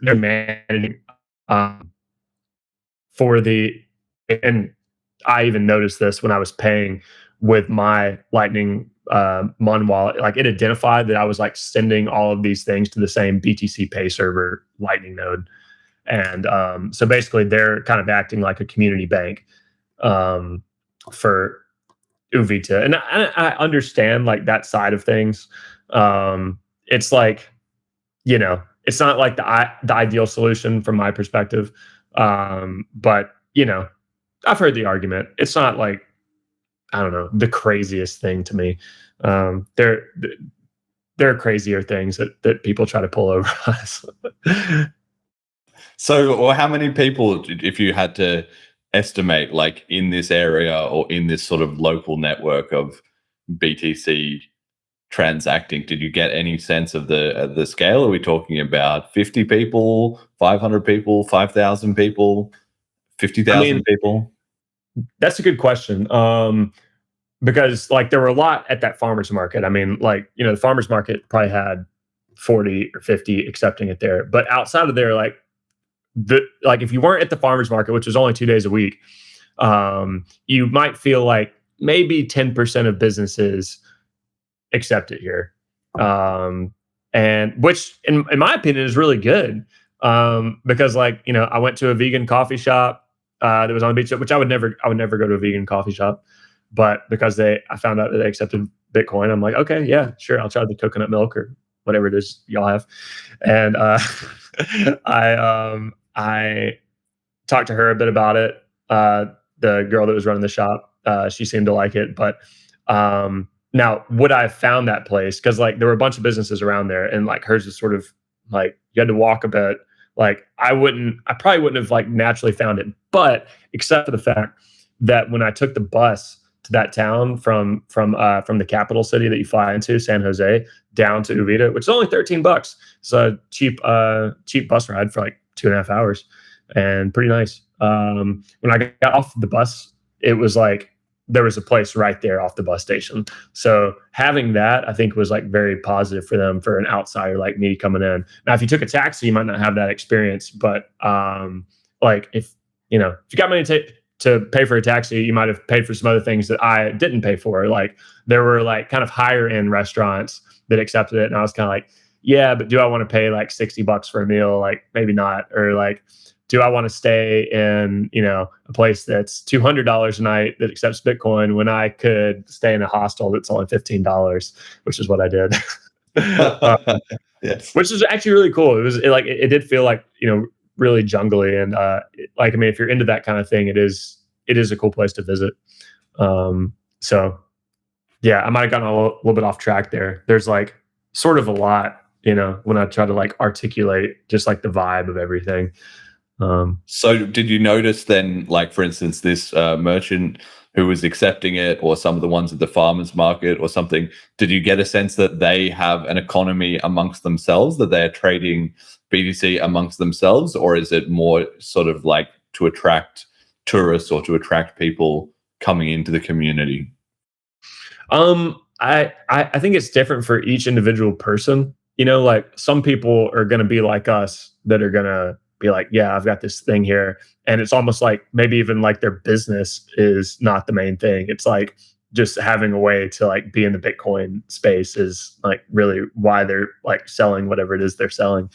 they're managing and I even noticed this when I was paying with my Lightning Mon wallet. Like it identified that I was like sending all of these things to the same BTC Pay server Lightning node, and so basically they're kind of acting like a community bank for Uvita, and I understand like that side of things. It's like it's not like the ideal solution from my perspective. But I've heard the argument. It's not like, I don't know, the craziest thing to me. There are crazier things that people try to pull over us. So, or how many people, if you had to estimate, like in this area or in this sort of local network of BTC transacting, did you get any sense of the scale? Are we talking about 50 people, 500 people, 5,000 people, 50,000 people? That's a good question. Because like there were a lot at that farmer's market. I mean, like, the farmer's market probably had 40 or 50 accepting it there. But outside of there, like if you weren't at the farmer's market, which was only 2 days a week, you might feel like maybe 10% of businesses accept it here. And which in my opinion is really good. Because like, I went to a vegan coffee shop that was on the beach, which I would never go to a vegan coffee shop, but because I found out that they accepted Bitcoin, I'm like, okay, yeah, sure, I'll try the coconut milk or whatever it is y'all have. And I talked to her a bit about it. The girl that was running the shop, she seemed to like it, but now would I have found that place? Because like there were a bunch of businesses around there, and like hers is sort of like you had to walk a bit. Like I probably wouldn't have like naturally found it, but except for the fact that when I took the bus to that town from the capital city that you fly into, San Jose, down to Uvita, which is only $13. It's a cheap bus ride for like 2.5 hours, and pretty nice. When I got off the bus, it was like there was a place right there off the bus station. So having that, I think, was like very positive for them, for an outsider like me coming in. Now, if you took a taxi, you might not have that experience, but like if you got money to to pay for a taxi, you might have paid for some other things that I didn't pay for. Like there were like kind of higher end restaurants that accepted it. And I was kind of like, yeah, but do I want to pay like $60 for a meal? Like maybe not. Or like, do I want to stay in, a place that's $200 a night that accepts Bitcoin when I could stay in a hostel that's only $15, which is what I did. Yes. Which is actually really cool. It did feel like, really jungly. And if you're into that kind of thing, it is a cool place to visit. So yeah, I might have gotten a little bit off track there. There's like sort of a lot, when I try to like articulate just like the vibe of everything. So did you notice then, like, for instance, this merchant who was accepting it, or some of the ones at the farmers market or something, did you get a sense that they have an economy amongst themselves, that they're trading BTC amongst themselves, or is it more sort of like to attract tourists or to attract people coming into the community? I think it's different for each individual person. Like some people are going to be like us that are going to be like, yeah, I've got this thing here. And it's almost like maybe even like their business is not the main thing. It's like just having a way to like be in the Bitcoin space is like really why they're like selling whatever it is they're selling.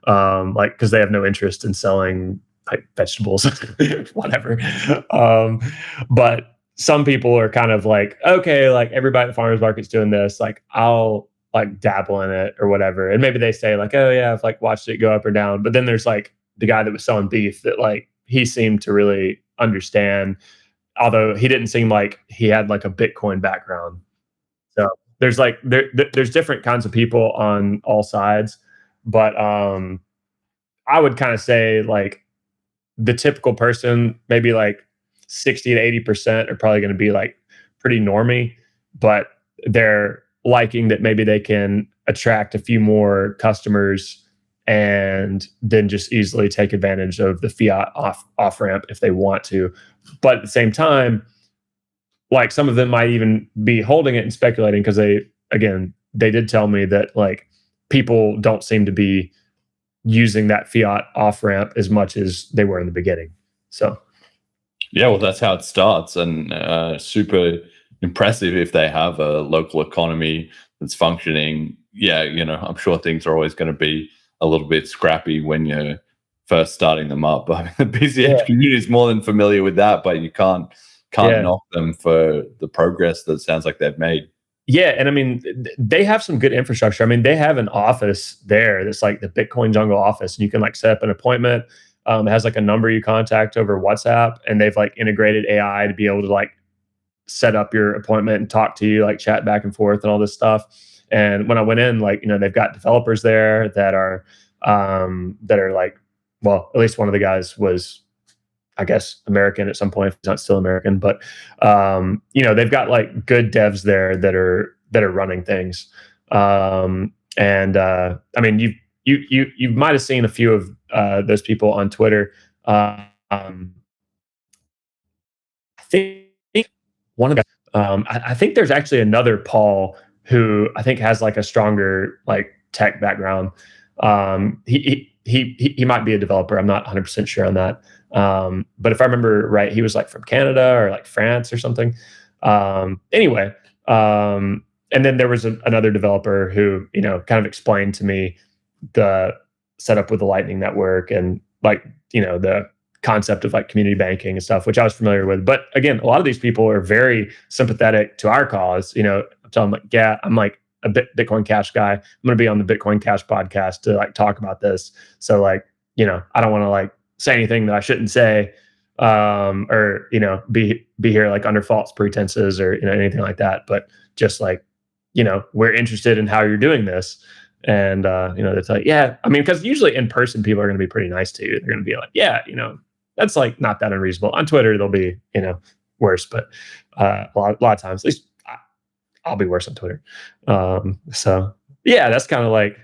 Like, cause they have no interest in selling like vegetables, whatever. But some people are kind of like, okay, like everybody at the farmers market's doing this. Like I'll like dabble in it or whatever. And maybe they say like, oh yeah, I've like watched it go up or down. But then there's like the guy that was selling beef that like he seemed to really understand, although he didn't seem like he had like a Bitcoin background. So there's like there's different kinds of people on all sides, but I would kind of say like the typical person, maybe like 60 to 80% are probably going to be like pretty normie, but they're liking that maybe they can attract a few more customers and then just easily take advantage of the fiat off ramp if they want to. But at the same time, like some of them might even be holding it and speculating because they did tell me that like people don't seem to be using that fiat off ramp as much as they were in the beginning. So yeah, well, that's how it starts, and super impressive if they have a local economy that's functioning. Yeah, I'm sure things are always going to be a little bit scrappy when you're first starting them up. I mean, the BCH community is more than familiar with that, but you can't knock them for the progress that sounds like they've made. Yeah, and I mean, they have some good infrastructure. I mean, they have an office there that's like the Bitcoin Jungle office, and you can like set up an appointment. It has like a number you contact over WhatsApp, and they've like integrated AI to be able to like set up your appointment and talk to you, like chat back and forth and all this stuff. And when I went in, like, they've got developers there that are like, well, at least one of the guys was, I guess, American at some point, if he's not still American, but they've got like good devs there that are running things. I mean, you might have seen a few of those people on Twitter. I think one of the I think there's actually another Paul who I think has like a stronger like tech background. He might be a developer. I'm not 100% sure on that. But if I remember right, he was like from Canada or like France or something. Anyway, and then there was another developer who, kind of explained to me the setup with the Lightning Network and like, the concept of like community banking and stuff, which I was familiar with. But again, a lot of these people are very sympathetic to our cause. I'm telling them like, yeah, I'm like a Bitcoin Cash guy. I'm going to be on the Bitcoin Cash podcast to like talk about this. So like, I don't want to like say anything that I shouldn't say, or, be here like under false pretenses or, anything like that. But just like, we're interested in how you're doing this. And, it's like, yeah, I mean, because usually in person, people are going to be pretty nice to you. They're going to be like, yeah, that's like not that unreasonable. On Twitter, they'll be, worse, but a lot of times, at least I'll be worse on Twitter. So yeah, that's kind of like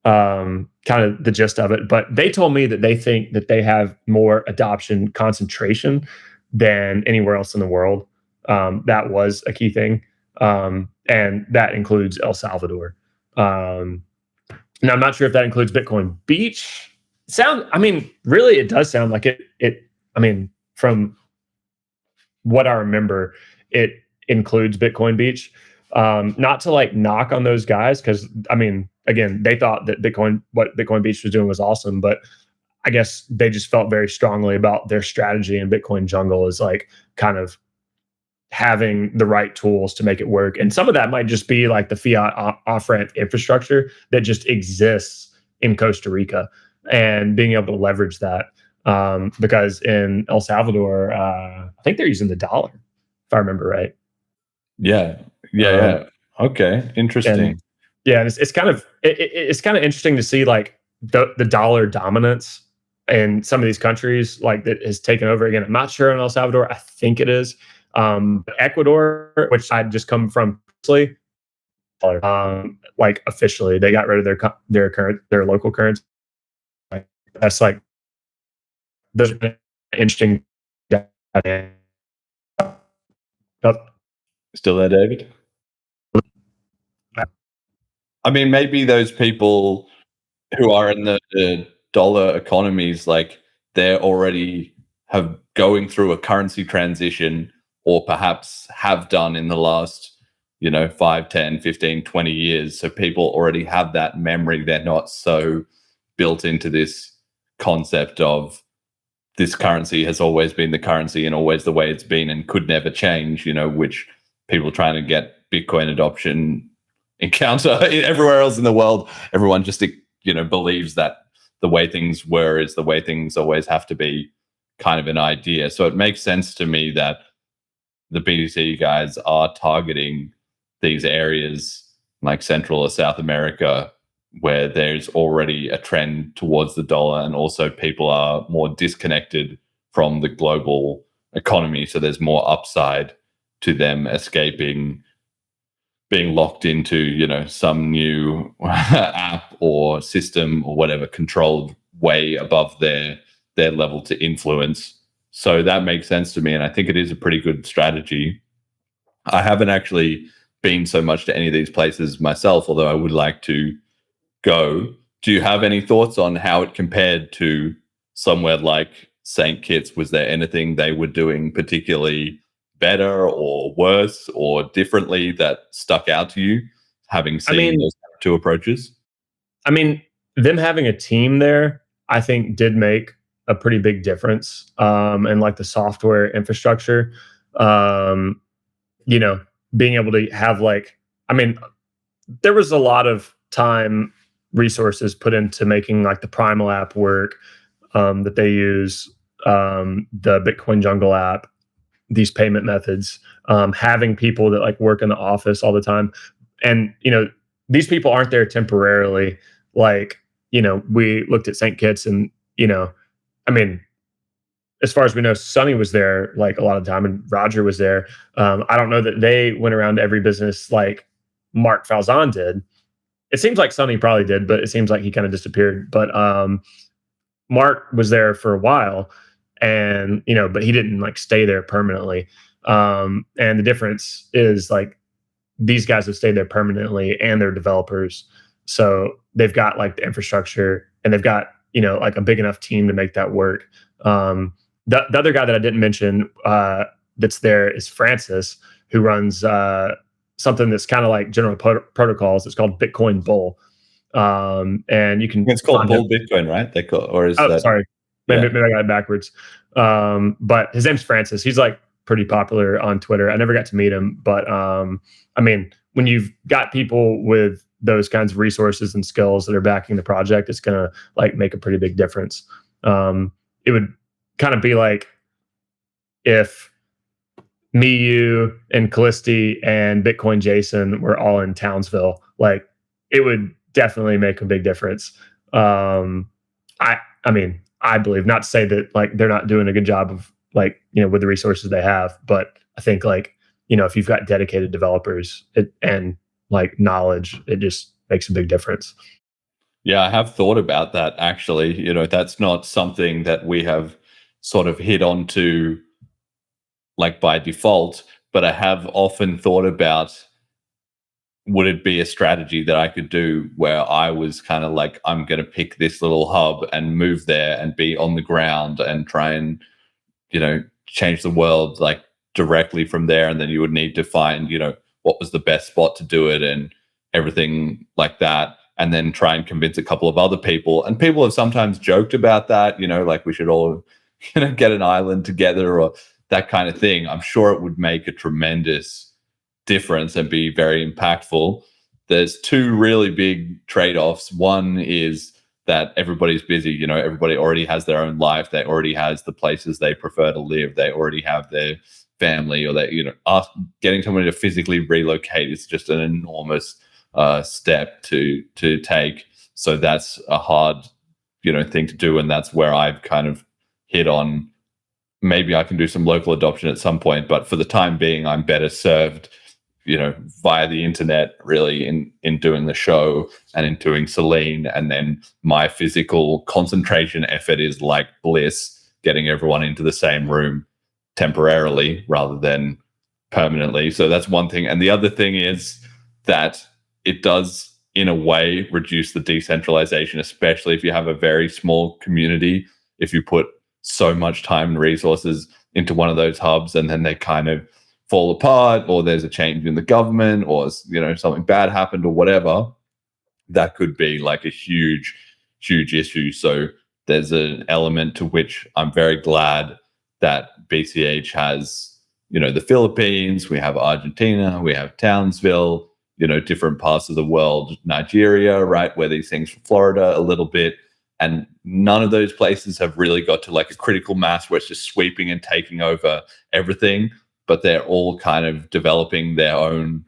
kind of the gist of it. But they told me that they think that they have more adoption concentration than anywhere else in the world. That was a key thing. And that includes El Salvador. Now I'm not sure if that includes Bitcoin Beach. Really, it does sound like it. I mean, from what I remember, it includes Bitcoin Beach. Not to like knock on those guys, because I mean, again, they thought that what Bitcoin Beach was doing was awesome, but I guess they just felt very strongly about their strategy in Bitcoin Jungle is like kind of having the right tools to make it work. And some of that might just be like the fiat off-ramp infrastructure that just exists in Costa Rica and being able to leverage that. Because in El Salvador, I think they're using the dollar, if I remember right. Yeah. Okay, interesting. And yeah, and it's kind of it's kind of interesting to see like the dollar dominance in some of these countries like that has taken over again. I'm not sure in El Salvador. I think it is. But Ecuador, which I just come from, like officially, they got rid of their local currency. Like, that's like there's an interesting. Still there, David? I mean, maybe those people who are in the dollar economies, like they're already have going through a currency transition, or perhaps have done in the last, 5, 10, 15, 20 years. So people already have that memory. They're not so built into this concept of this currency has always been the currency and always the way it's been and could never change, which people trying to get Bitcoin adoption encounter everywhere else in the world. Everyone just, believes that the way things were is the way things always have to be, kind of an idea. So it makes sense to me that the BTC guys are targeting these areas like Central or South America, where there's already a trend towards the dollar, and also people are more disconnected from the global economy. So there's more upside to them escaping being locked into, some new app or system or whatever, controlled way above their level to influence. So that makes sense to me, and I think it is a pretty good strategy. I haven't actually been so much to any of these places myself, although I would like to go. Do you have any thoughts on how it compared to somewhere like St. Kitts? Was there anything they were doing particularly better or worse or differently that stuck out to you, having seen those two approaches? I mean, them having a team there, I think, did make a pretty big difference. And like the software infrastructure, being able to have there was a lot of time, resources put into making like the Primal app work, that they use, the Bitcoin Jungle app, these payment methods, having people that like work in the office all the time. And, these people aren't there temporarily. Like, we looked at St. Kitts and, as far as we know, Sonny was there like a lot of the time, and Roger was there. I don't know that they went around to every business like Mark Falzon did. It seems like Sonny probably did, but it seems like he kind of disappeared. But Mark was there for a while, and but he didn't like stay there permanently. And the difference is like these guys have stayed there permanently, and they're developers, so they've got like the infrastructure, and they've got like a big enough team to make that work. The other guy that I didn't mention that's there is Francis, who runs something that's kind of like general protocols. It's called Bitcoin Bull, and you can. It's called Bull Bitcoin, right? They call, or is that? Sorry, maybe I got it backwards. But his name's Francis. He's like pretty popular on Twitter. I never got to meet him, but when you've got people with those kinds of resources and skills that are backing the project, it's gonna like make a pretty big difference. It would kind of be like if me, you, and Callisti and Bitcoin Jason were all in Townsville. Like, it would definitely make a big difference. I believe, not to say that like they're not doing a good job of like, with the resources they have, but I think like, if you've got dedicated developers and like knowledge, it just makes a big difference. Yeah, I have thought about that actually. That's not something that we have sort of hit onto like by default, but I have often thought about, would it be a strategy that I could do where I was kind of like, I'm going to pick this little hub and move there and be on the ground and try and, change the world like directly from there, and then you would need to find, what was the best spot to do it and everything like that, and then try and convince a couple of other people. And people have sometimes joked about that, like we should all, get an island together or that kind of thing. I'm sure it would make a tremendous difference and be very impactful. There's two really big trade-offs. One is that everybody's busy. Everybody already has their own life. They already has the places they prefer to live. They already have their family, or that, getting somebody to physically relocate is just an enormous step to take. So that's a hard, thing to do. And that's where I've kind of hit on, maybe I can do some local adoption at some point, but for the time being, I'm better served, via the internet, really, in doing the show and in doing Selene. And then my physical concentration effort is like bliss, getting everyone into the same room temporarily rather than permanently. So that's one thing. And the other thing is that it does, in a way, reduce the decentralization, especially if you have a very small community. If you put so much time and resources into one of those hubs and then they kind of fall apart, or there's a change in the government, or something bad happened, or whatever, that could be like a huge issue. So there's an element to which I'm very glad that BCH has, the Philippines, we have Argentina, we have Townsville, different parts of the world, Nigeria, right, where these things, Florida a little bit. And none of those places have really got to like a critical mass where it's just sweeping and taking over everything, but they're all kind of developing their own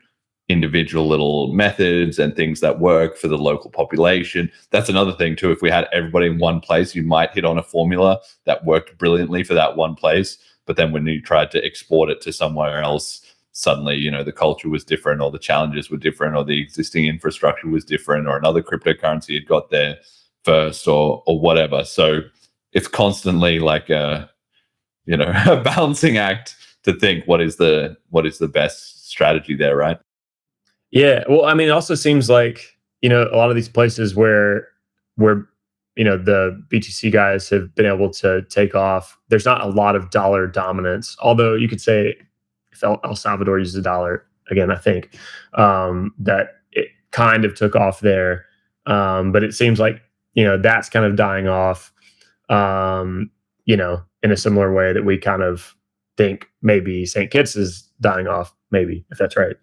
individual little methods and things that work for the local population. That's another thing too. If we had everybody in one place, you might hit on a formula that worked brilliantly for that one place, but then when you tried to export it to somewhere else, suddenly, the culture was different, or the challenges were different, or the existing infrastructure was different, or another cryptocurrency had got there first, or whatever. So it's constantly like a a balancing act to think what is the best strategy there, right? Yeah. Well, I mean, it also seems like, a lot of these places where the BTC guys have been able to take off, there's not a lot of dollar dominance. Although you could say if El Salvador uses a dollar, again, I think that it kind of took off there. But it seems like, that's kind of dying off, in a similar way that we kind of think maybe St. Kitts is dying off, maybe, if that's right.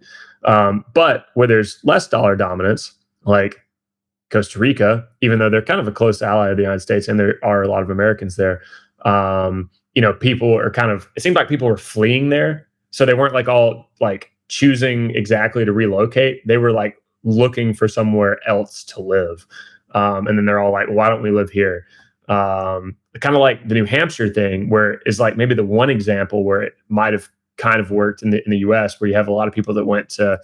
But where there's less dollar dominance, like Costa Rica, even though they're kind of a close ally of the United States and there are a lot of Americans there, people are it seemed like people were fleeing there. So they weren't like all like choosing exactly to relocate. They were like looking for somewhere else to live. And then they're all like, well, why don't we live here? Kind of like the New Hampshire thing, where is like maybe the one example where it might have kind of worked in the US, where you have a lot of people that went to,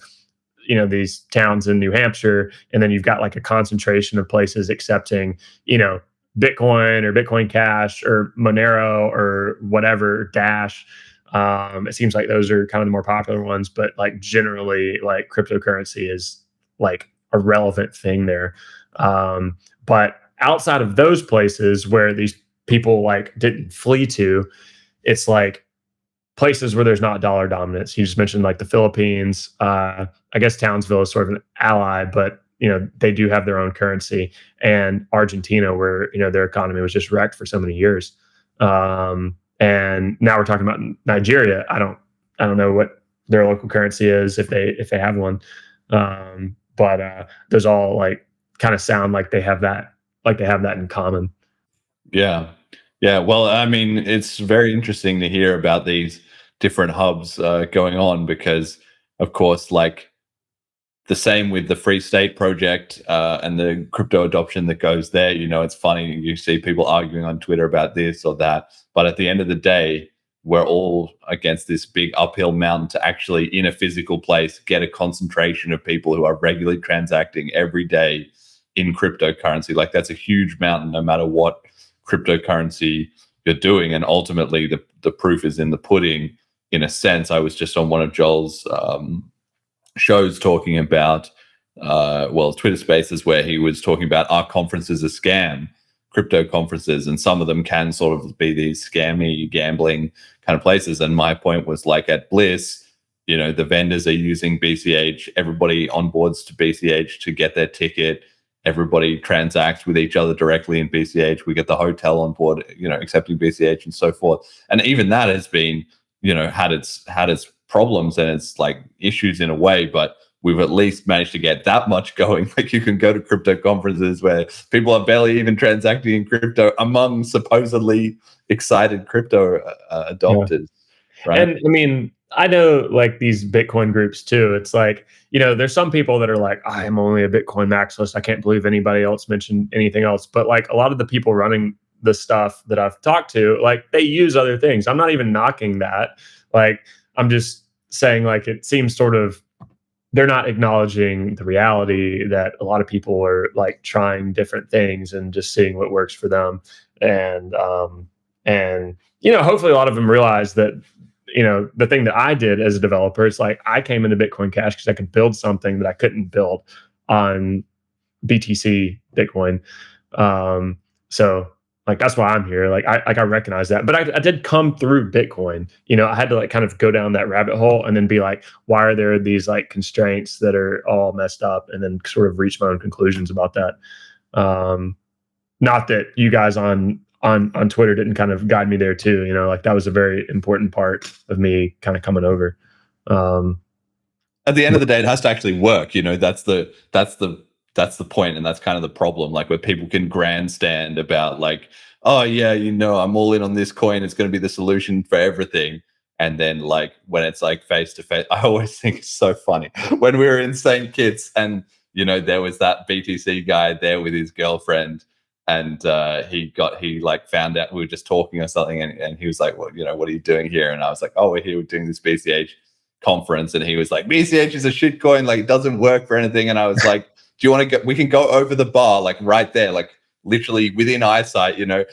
these towns in New Hampshire, and then you've got like a concentration of places accepting, Bitcoin or Bitcoin Cash or Monero or whatever, Dash. It seems like those are kind of the more popular ones, but like generally like cryptocurrency is like a relevant thing there. But outside of those places where these people like didn't flee to, it's like places where there's not dollar dominance. You just mentioned like the Philippines. I guess Townsville is sort of an ally, but they do have their own currency. And Argentina, where their economy was just wrecked for so many years. And now we're talking about Nigeria. I don't know what their local currency is, if they have one. But those all like kind of sound like they have that in common. Yeah. Well, I mean, it's very interesting to hear about these different hubs going on, because of course, like the same with the Free State project and the crypto adoption that goes there. It's funny, you see people arguing on Twitter about this or that, but at the end of the day, we're all against this big uphill mountain to actually, in a physical place, get a concentration of people who are regularly transacting every day in cryptocurrency. Like that's a huge mountain, no matter what cryptocurrency you're doing. And ultimately, the proof is in the pudding. In a sense, I was just on one of Joel's shows talking about, Twitter Spaces, where he was talking about our conference is a scam. crypto conferences, and some of them can sort of be these scammy gambling kind of places. And my point was like at Bliss, you know, the vendors are using BCH, everybody onboards to BCH to get their ticket, everybody transacts with each other directly in BCH, we get the hotel on board, you know, accepting BCH and so forth. And even that has been, you know, had its problems and its like issues in a way, but we've at least managed to get that much going. Like you can go to crypto conferences where people are barely even transacting in crypto among supposedly excited crypto adopters. Yeah. Right. And I mean, I know like these Bitcoin groups too. It's like, you know, there's some people that are like, I am only a Bitcoin maximalist. I can't believe anybody else mentioned anything else. But like a lot of the people running the stuff that I've talked to, like they use other things. I'm not even knocking that. Like, I'm just saying like, it seems sort of, they're not acknowledging the reality that a lot of people are like trying different things and just seeing what works for them. And, you know, hopefully a lot of them realize that, you know, the thing that I did as a developer, it's like I came into Bitcoin Cash because I could build something that I couldn't build on BTC Bitcoin. So like, that's why I'm here. Like I recognize that, but I did come through Bitcoin. You know, I had to like kind of go down that rabbit hole and then be like, why are there these like constraints that are all messed up, and then sort of reach my own conclusions about that. Not that you guys on Twitter didn't kind of guide me there too. You know, like that was a very important part of me kind of coming over. At the end of the day, it has to actually work. You know, that's the point, and that's kind of the problem. Like where people can grandstand about like, oh yeah, you know, I'm all in on this coin, it's going to be the solution for everything. And then like when it's like face to face, I always think it's so funny when we were in St. Kitts and, you know, there was that BTC guy there with his girlfriend, and he like found out we were just talking or something, and he was like, well, you know, what are you doing here? And I was like, oh, we're here, we're doing this BCH conference. And he was like, BCH is a shit coin, like it doesn't work for anything. And I was like, do you want to go? We can go over the bar, like right there, like literally within eyesight, you know,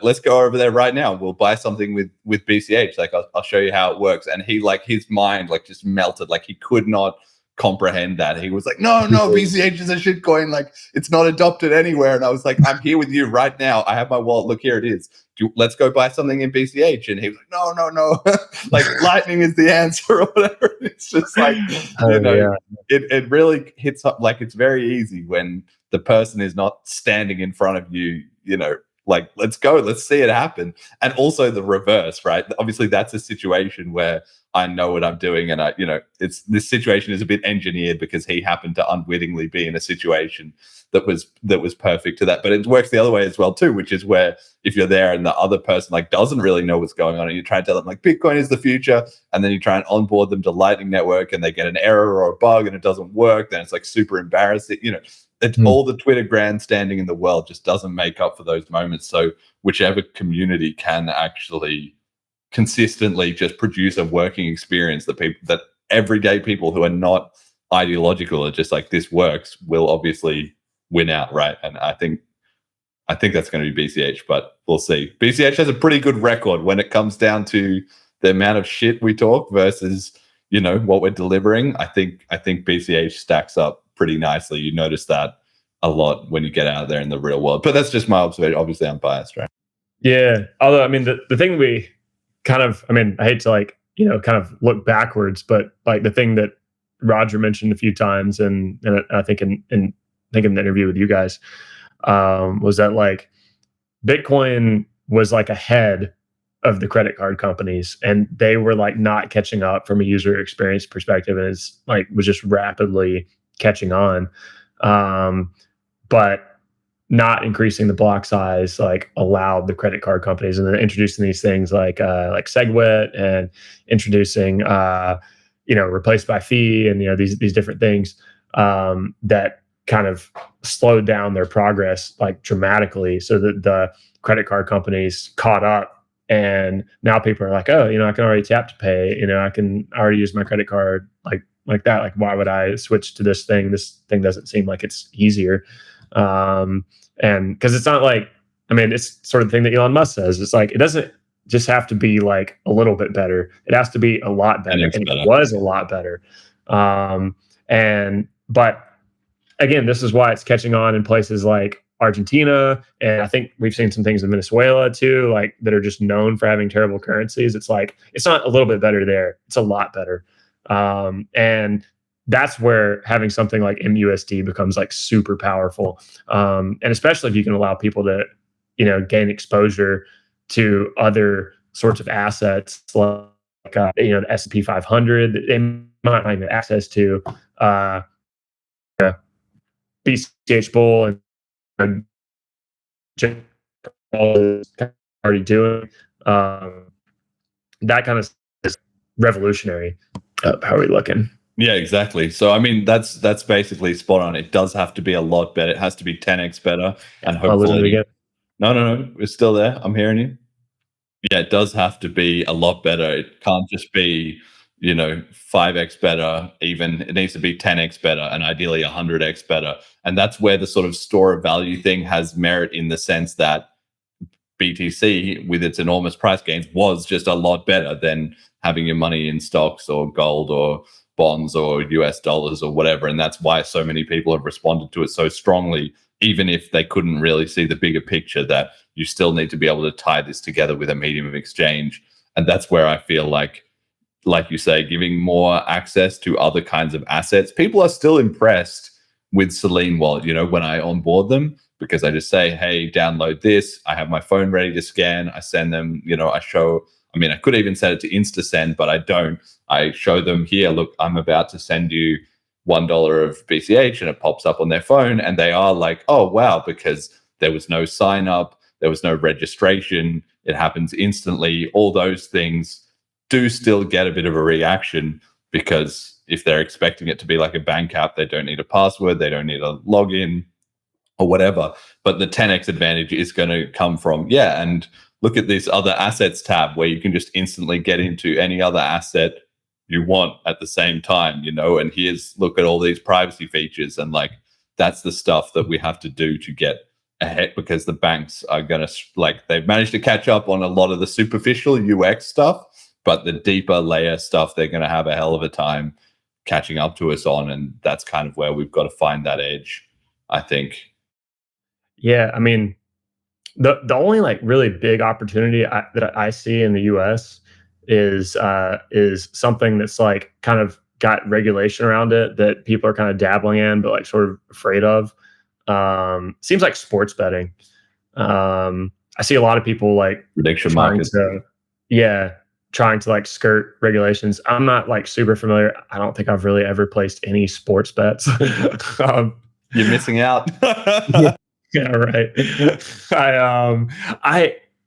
let's go over there right now. We'll buy something with BCH. Like I'll show you how it works. And he like, his mind like just melted. Like he could not comprehend that. He was like, no, BCH is a shit coin. Like it's not adopted anywhere. And I was like, I'm here with you right now. I have my wallet. Look, here it is. Let's go buy something in BCH. And he was like, no. Like lightning is the answer or whatever. It's just like, you know, it really hits up. Like it's very easy when the person is not standing in front of you, you know, like, let's go, let's see it happen. And also the reverse, right? Obviously that's a situation where I know what I'm doing. And I, you know, this situation is a bit engineered because he happened to unwittingly be in a situation that was perfect to that. But it works the other way as well too, which is where if you're there and the other person like doesn't really know what's going on, and you try to tell them like Bitcoin is the future, and then you try and onboard them to Lightning Network and they get an error or a bug and it doesn't work, then it's like super embarrassing. You know, it's all the Twitter grandstanding in the world just doesn't make up for those moments. So whichever community can actually consistently just produce a working experience that everyday people who are not ideological are just like, this works, will obviously win out, right? And I think that's going to be BCH, but we'll see. BCH has a pretty good record when it comes down to the amount of shit we talk versus, you know, what we're delivering. I think BCH stacks up pretty nicely. You notice that a lot when you get out there in the real world. But that's just my observation. Obviously, I'm biased, right? Yeah. Although, I mean, the thing we kind of, I mean, I hate to like, you know, kind of look backwards, but like the thing that Roger mentioned a few times, and I think in an interview with you guys, was that like Bitcoin was like ahead of the credit card companies, and they were like not catching up from a user experience perspective, and it's like was just rapidly catching on, but not increasing the block size like allowed the credit card companies, and then introducing these things like SegWit and introducing you know, replaced by fee, and you know, these different things that kind of slowed down their progress like dramatically, so that the credit card companies caught up, and now people are like, oh, you know, I can already tap to pay, you know, I already use my credit card like that, like why would I switch to this thing doesn't seem like it's easier. And because it's not like, I mean, it's sort of the thing that Elon Musk says, it's like it doesn't just have to be like a little bit better, it has to be a lot better, and it was a lot better. But again, this is why it's catching on in places like Argentina, and I think we've seen some things in Venezuela too, like that are just known for having terrible currencies. It's like it's not a little bit better there; it's a lot better, and that's where having something like MUSD becomes like super powerful, and especially if you can allow people to, gain exposure to other sorts of assets like the S&P 500 that they might not have access to. BCH Bull and already doing that kind of is revolutionary. How are we looking? Yeah, exactly. So I mean, that's basically spot on. It does have to be a lot better. It has to be 10x better, and hopefully. No, we're still there. I'm hearing you. Yeah, it does have to be a lot better. It can't just be 5x better. Even it needs to be 10x better, and ideally 100x better. And that's where the sort of store of value thing has merit, in the sense that BTC, with its enormous price gains, was just a lot better than having your money in stocks or gold or bonds or US dollars or whatever. And that's why so many people have responded to it so strongly, even if they couldn't really see the bigger picture, that you still need to be able to tie this together with a medium of exchange. And that's where I feel like you say, giving more access to other kinds of assets. People are still impressed with Selene Wallet, when I onboard them, because I just say, hey, download this. I have my phone ready to scan. I send them, I could even send it to InstaSend, but I don't. I show them, here, look, I'm about to send you $1 of BCH, and it pops up on their phone, and they are like, oh, wow, because there was no sign up, there was no registration, it happens instantly. All those things do still get a bit of a reaction, because if they're expecting it to be like a bank app, they don't need a password, they don't need a login or whatever. But the 10x advantage is going to come from, and look at this other assets tab where you can just instantly get into any other asset you want at the same time, and look at all these privacy features. And like, that's the stuff that we have to do to get ahead, because the banks are going to, they've managed to catch up on a lot of the superficial UX stuff, but the deeper layer stuff, they're going to have a hell of a time catching up to us on. And that's kind of where we've got to find that edge, I think. Yeah. I mean, the only really big opportunity that I see in the US is something that's kind of got regulation around it that people are kind of dabbling in, but sort of afraid of. Seems like sports betting. I see a lot of people prediction trying markets. Trying to skirt regulations. I'm not super familiar. I don't think I've really ever placed any sports bets. You're missing out. Yeah, right.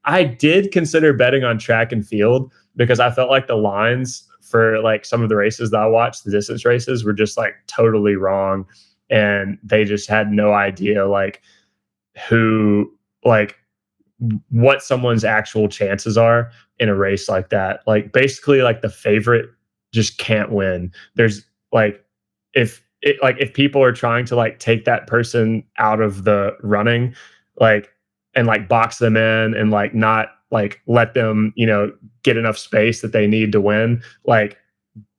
I did consider betting on track and field, because I felt like the lines for some of the races that I watched, the distance races, were just totally wrong, and they just had no idea who what someone's actual chances are in a race like that. Basically the favorite just can't win. There's if people are trying to take that person out of the running, and box them in and not let them, get enough space that they need to win,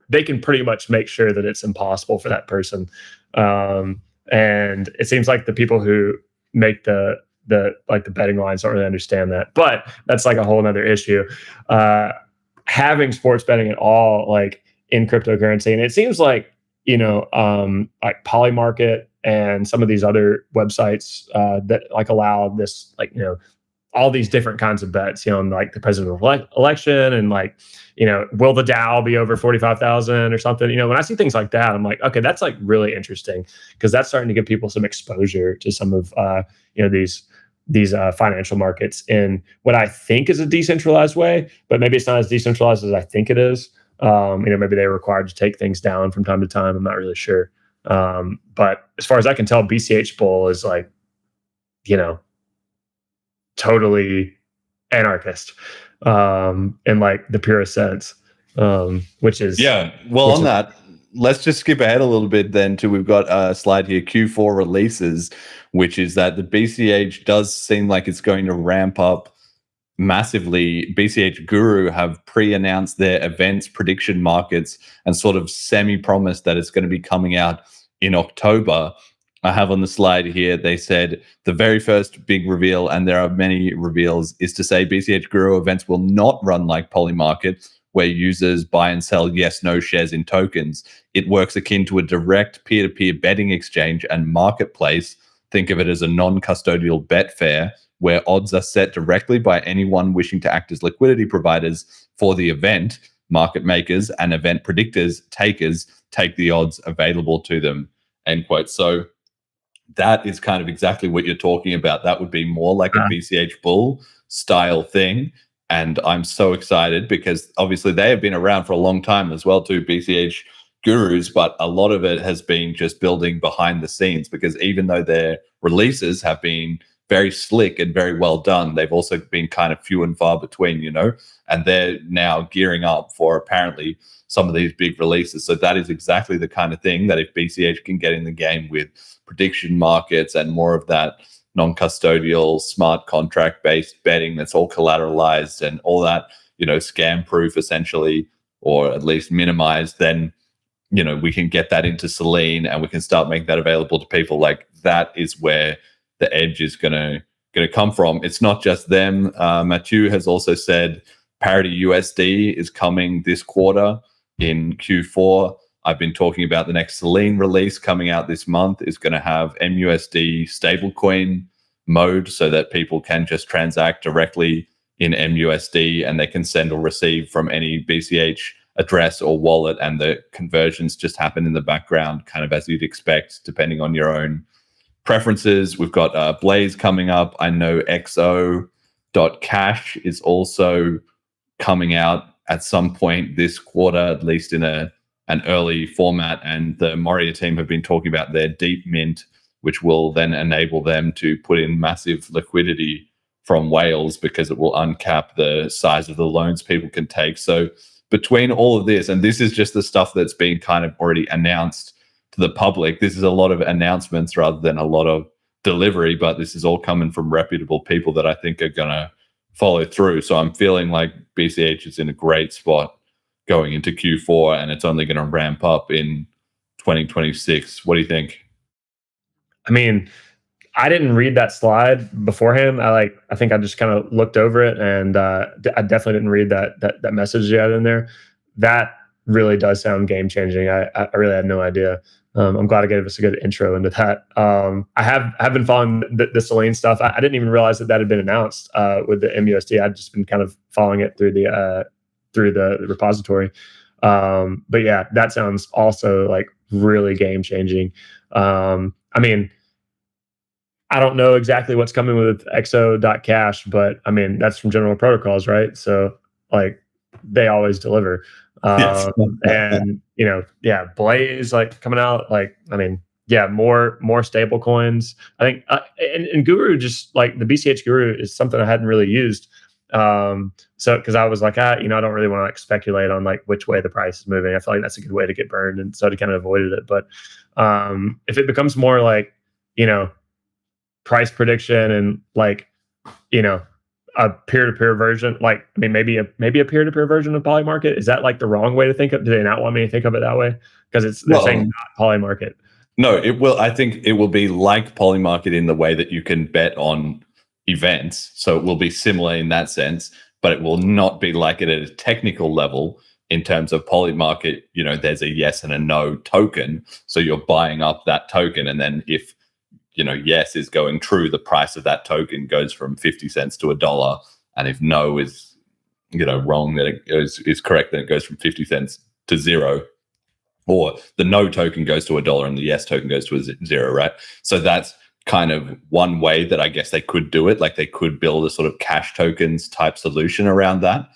they can pretty much make sure that it's impossible for that person. And it seems like the people who make the betting lines don't really understand that, but that's a whole nother issue. Having sports betting at all, in cryptocurrency, and it seems like Polymarket and some of these other websites that allow this, all these different kinds of bets, and the presidential election, and will the Dow be over 45,000 or something? When I see things like that, I'm like, okay, that's really interesting, because that's starting to give people some exposure to some of these financial markets in what I think is a decentralized way, but maybe it's not as decentralized as I think it is. Maybe they're required to take things down from time to time. I'm not really sure. But as far as I can tell, BCH Bull is totally anarchist, in the purest sense, which is on that, let's just skip ahead a little bit then to, we've got a slide here, Q4 releases, which is that the BCH does seem like it's going to ramp up massively. BCH Guru have pre-announced their events prediction markets and sort of semi-promised that it's going to be coming out in October. I have on the slide here, they said the very first big reveal, and there are many reveals, is to say BCH Guru events will not run like Polymarket, where users buy and sell yes/no shares in tokens. It works akin to a direct peer-to-peer betting exchange and marketplace. Think of it as a non-custodial Betfair, where odds are set directly by anyone wishing to act as liquidity providers for the event. Market makers and event predictors, takers, take the odds available to them, end quote. So that is kind of exactly what you're talking about. That would be more like a BCH Bull style thing. And I'm so excited because obviously they have been around for a long time as well too, BCH Gurus, but a lot of it has been just building behind the scenes, because even though their releases have been very slick and very well done, they've also been kind of few and far between, you know, and they're now gearing up for apparently some of these big releases. So that is exactly the kind of thing that if BCH can get in the game with prediction markets and more of that non-custodial smart contract based betting that's all collateralized and all that, you know, scam proof essentially, or at least minimized, then, you know, we can get that into Selene and we can start making that available to people. Like, that is where the edge is gonna come from. It's not just them. Mathieu has also said Parity USD is coming this quarter in Q4. I've been talking about the next Selene release coming out this month is going to have MUSD stablecoin mode, so that people can just transact directly in MUSD and they can send or receive from any BCH address or wallet, and the conversions just happen in the background, kind of as you'd expect, depending on your own preferences. We've got Blaze coming up. I know XO.cash is also coming out at some point this quarter, at least in an early format. And the Moria team have been talking about their deep mint, which will then enable them to put in massive liquidity from whales, because it will uncap the size of the loans people can take. So between all of this, and this is just the stuff that's been kind of already announced to the public, this is a lot of announcements rather than a lot of delivery, but this is all coming from reputable people that I think are going to follow through. So I'm feeling like BCH is in a great spot going into Q4, and it's only going to ramp up in 2026. What do you think? I mean, I didn't read that slide beforehand. I think I just kind of looked over it, and I definitely didn't read that message you had in there. That really does sound game changing. I really had no idea. I'm glad I gave us a good intro into that. I have been following the Selene stuff. I didn't even realize that had been announced with the MUSD. I'd just been kind of following it through the repository. But yeah, that sounds also like really game changing. I mean, I don't know exactly what's coming with XO.cash, but I mean, that's from General Protocols, right? So like, they always deliver. Yes. And you know, yeah, Blaze like coming out, like, I mean, yeah, more stable coins. I think, and Guru, just like the BCH Guru is something I hadn't really used. So because I was like, you know, I don't really want to like speculate on like which way the price is moving. I feel like that's a good way to get burned, and so I kind of avoided it. But if it becomes more like, you know, price prediction and like, you know, a peer-to-peer version, like, I mean, maybe a peer-to-peer version of Polymarket, is that like the wrong way to think of? Do they not want me to think of it that way? Because they're saying not Polymarket. No, it will. I think it will be like Polymarket in the way that you can bet on events. So it will be similar in that sense, but it will not be like it at a technical level. In terms of Polymarket, you know, there's a yes and a no token. So you're buying up that token, and then if, you know, yes is going true, the price of that token goes from 50 cents to $1. And if no is, you know, wrong, then it is correct, then it goes from 50 cents to 0. Or the no token goes to $1 and the yes token goes to 0, right? So that's kind of one way that I guess they could do it. Like, they could build a sort of cash tokens type solution around that.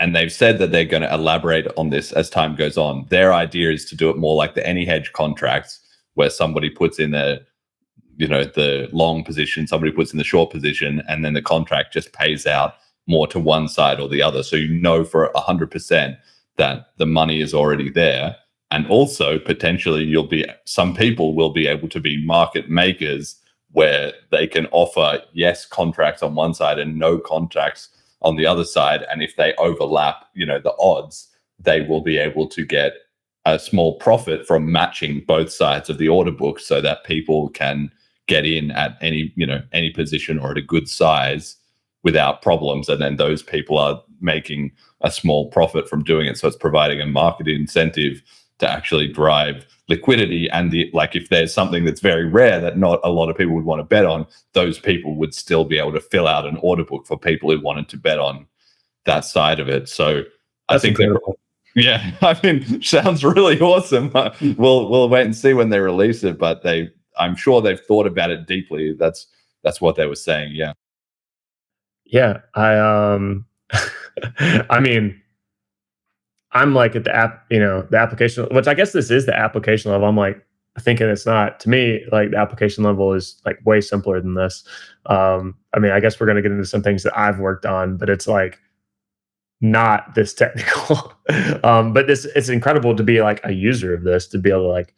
And they've said that they're going to elaborate on this as time goes on. Their idea is to do it more like the AnyHedge contracts, where somebody puts in the long position, somebody puts in the short position, and then the contract just pays out more to one side or the other. So you know for 100% that the money is already there. And also potentially some people will be able to be market makers, where they can offer yes contracts on one side and no contracts on the other side. And if they overlap, you know, the odds, they will be able to get a small profit from matching both sides of the order book so that people can get in at any position or at a good size without problems, and then those people are making a small profit from doing it. So it's providing a market incentive to actually drive liquidity. And if there's something that's very rare that not a lot of people would want to bet on, those people would still be able to fill out an order book for people who wanted to bet on that side of it. So I think yeah, I mean, sounds really awesome. We'll wait and see when they release it, but I'm sure they've thought about it deeply. That's what they were saying. Yeah. Yeah, I mean, I'm like at the the application, which I guess this is the application level. I'm like thinking it's not. To me, like the application level is like way simpler than this. I mean, I guess we're gonna get into some things that I've worked on, but it's like not this technical. But it's incredible to be like a user of this, to be able to like,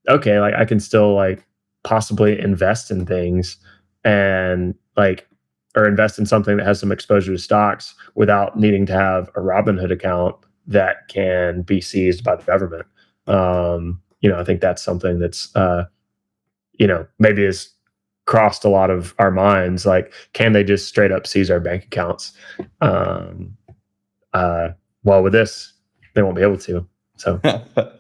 okay, like I can still like possibly invest in things and like, or invest in something that has some exposure to stocks without needing to have a Robinhood account that can be seized by the government. I think that's something that's, maybe has crossed a lot of our minds. Like, can they just straight up seize our bank accounts? Well, with this, they won't be able to. So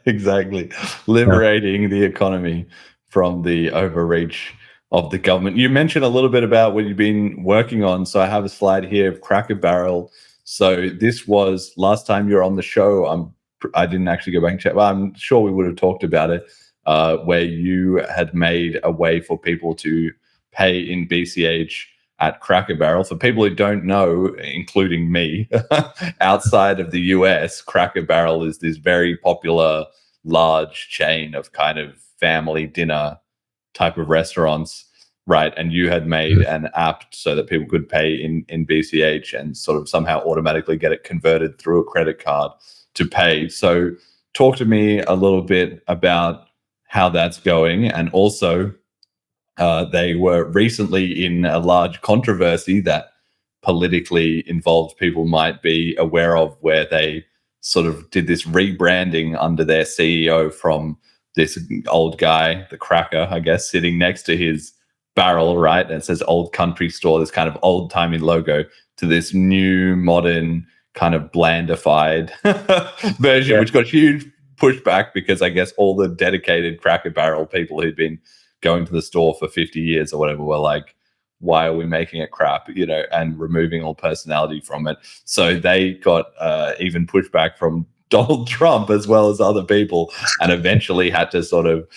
exactly, liberating the economy from the overreach of the government. You mentioned a little bit about what you've been working on. So I have a slide here of CrackerBarrel. So this was last time you were on the show. I didn't actually go back and check, but I'm sure we would have talked about it, where you had made a way for people to pay in BCH at CrackerBarrel. For people who don't know, including me, outside of the US, CrackerBarrel is this very popular, large chain of kind of family dinner type of restaurants, right? And you had made an app so that people could pay in BCH and sort of somehow automatically get it converted through a credit card to pay. So talk to me a little bit about how that's going. And also, they were recently in a large controversy that politically involved people might be aware of, where they sort of did this rebranding under their CEO from this old guy, the cracker, I guess, sitting next to his barrel, right? And it says Old Country Store, this kind of old-timey logo, to this new, modern, kind of blandified version, which got huge pushback because I guess all the dedicated CrackerBarrel people who'd been going to the store for 50 years or whatever were like, why are we making it crap, and removing all personality from it. So they got even pushback from Donald Trump as well as other people, and eventually had to sort of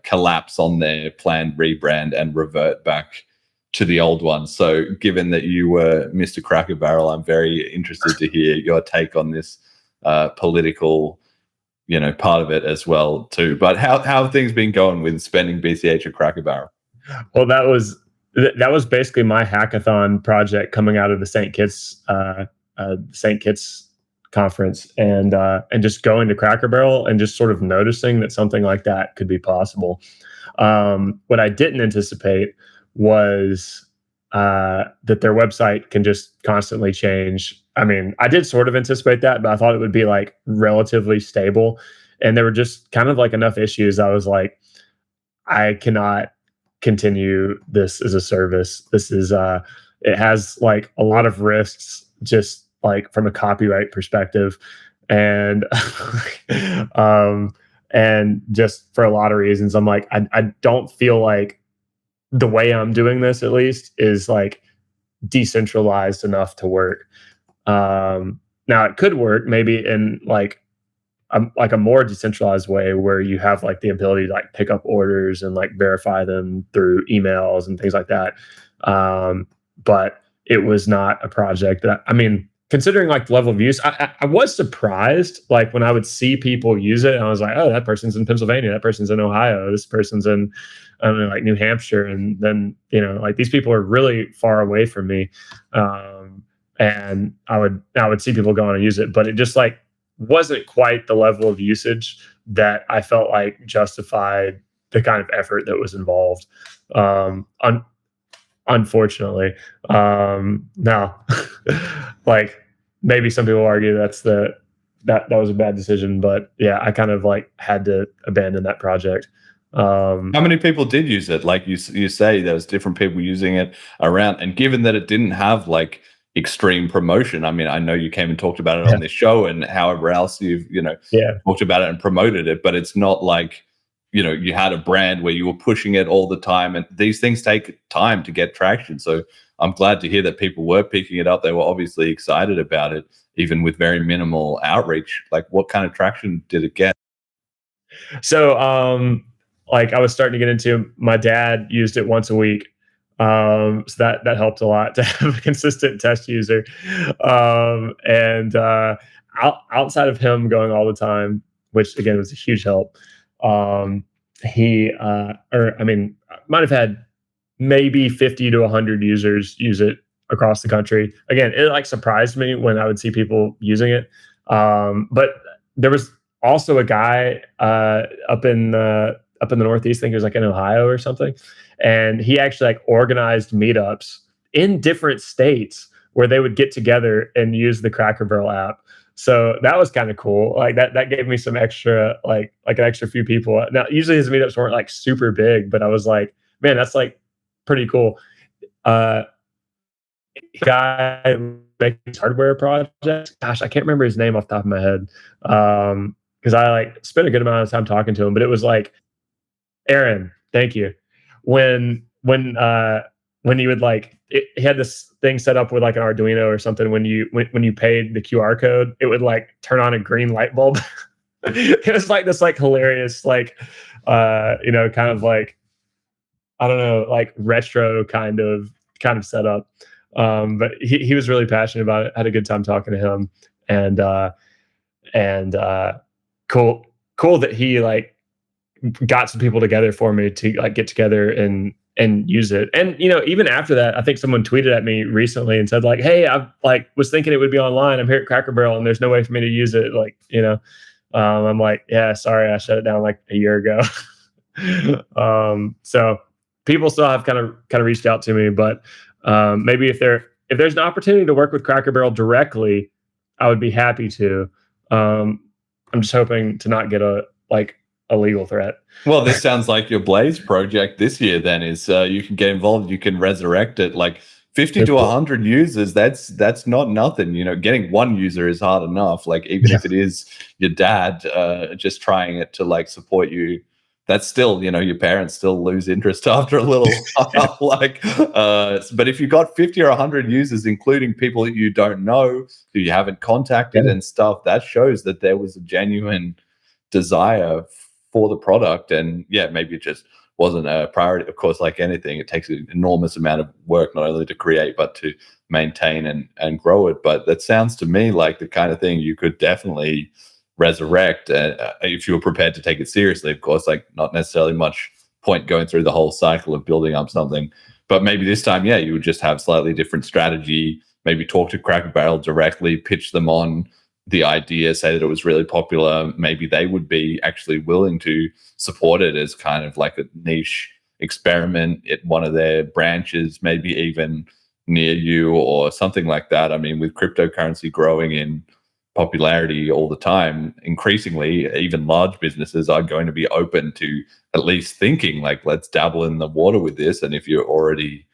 collapse on their planned rebrand and revert back to the old one. So given that you were Mr. CrackerBarrel, I'm very interested to hear your take on this political part of it as well too. But how have things been going with spending BCH at CrackerBarrel? Well, that was basically my hackathon project coming out of the St. Kitts conference, and just going to CrackerBarrel and just sort of noticing that something like that could be possible. What I didn't anticipate was that their website can just constantly change. I mean, I did sort of anticipate that, but I thought it would be like relatively stable. And there were just kind of like enough issues. I was like, I cannot continue this as a service. This is it has like a lot of risks, just like from a copyright perspective, and and just for a lot of reasons, I'm like, I don't feel like the way I'm doing this, at least, is like decentralized enough to work. Now it could work maybe in like a more decentralized way, where you have like the ability to like pick up orders and like verify them through emails and things like that. But it was not a project that, I mean, considering like the level of use, I was surprised, like when I would see people use it, and I was like, oh, that person's in Pennsylvania, that person's in Ohio, this person's in, I don't know, like New Hampshire. And then, like these people are really far away from me. And I would see people go on and use it, but it just like wasn't quite the level of usage that I felt like justified the kind of effort that was involved. Unfortunately, now, like maybe some people argue that's the that was a bad decision. But yeah, I kind of like had to abandon that project. How many people did use it? Like you say, there was different people using it around, and given that it didn't have like extreme promotion, I mean, I know you came and talked about it on this show, and however else you've talked about it and promoted it, but it's not like you had a brand where you were pushing it all the time, and these things take time to get traction. So I'm glad to hear that people were picking it up. They were obviously excited about it, even with very minimal outreach. Like, what kind of traction did it get? So, like I was starting to get into, my dad used it once a week. So that helped a lot to have a consistent test user. And outside of him going all the time, which again was a huge help, he might have had maybe 50 to 100 users use it across the country. Again, it like surprised me when I would see people using it. But there was also a guy up in the Northeast, I think it was like in Ohio or something, and he actually like organized meetups in different states where they would get together and use the CrackerBarrel app. So that was kind of cool. Like that gave me some extra, like an extra few people. Now, usually his meetups weren't like super big, but I was like, man, that's like pretty cool. Guy making hardware projects. Gosh, I can't remember his name off the top of my head. Because I like spent a good amount of time talking to him, but it was like, Aaron, thank you. When you would like, he had this thing set up with like an Arduino or something. When you paid the QR code, it would like turn on a green light bulb. It was like this like hilarious like kind of like, I don't know, like retro kind of setup. But he was really passionate about it. I had a good time talking to him, and cool that he like got some people together for me to like get together and use it. And even after that, I think someone tweeted at me recently and said like, hey, I like was thinking it would be online. I'm here at CrackerBarrel and there's no way for me to use it. Like, I'm like, yeah, sorry, I shut it down like a year ago. So people still have kind of reached out to me, but maybe if there's an opportunity to work with CrackerBarrel directly, I would be happy to. I'm just hoping to not get a legal threat. Well, this sounds like your Blaze project this year then is you can get involved, you can resurrect it. Like 50 to 100 users, that's not nothing. Getting one user is hard enough. Like even if it is your dad just trying it to like support you, that's still, your parents still lose interest after a little while. But if you got 50 or 100 users, including people that you don't know, who you haven't contacted and stuff, that shows that there was a genuine desire for the product. And yeah, maybe it just wasn't a priority. Of course, like anything, it takes an enormous amount of work, not only to create, but to maintain and grow it. But that sounds to me like the kind of thing you could definitely resurrect if you were prepared to take it seriously. Of course, like not necessarily much point going through the whole cycle of building up something, but maybe this time, yeah, you would just have slightly different strategy, maybe talk to CrackerBarrel directly, pitch them on the idea, say that it was really popular. Maybe they would be actually willing to support it as kind of like a niche experiment at one of their branches, maybe even near you or something like that. I mean, with cryptocurrency growing in popularity all the time, increasingly, even large businesses are going to be open to at least thinking like, let's dabble in the water with this. And if you're already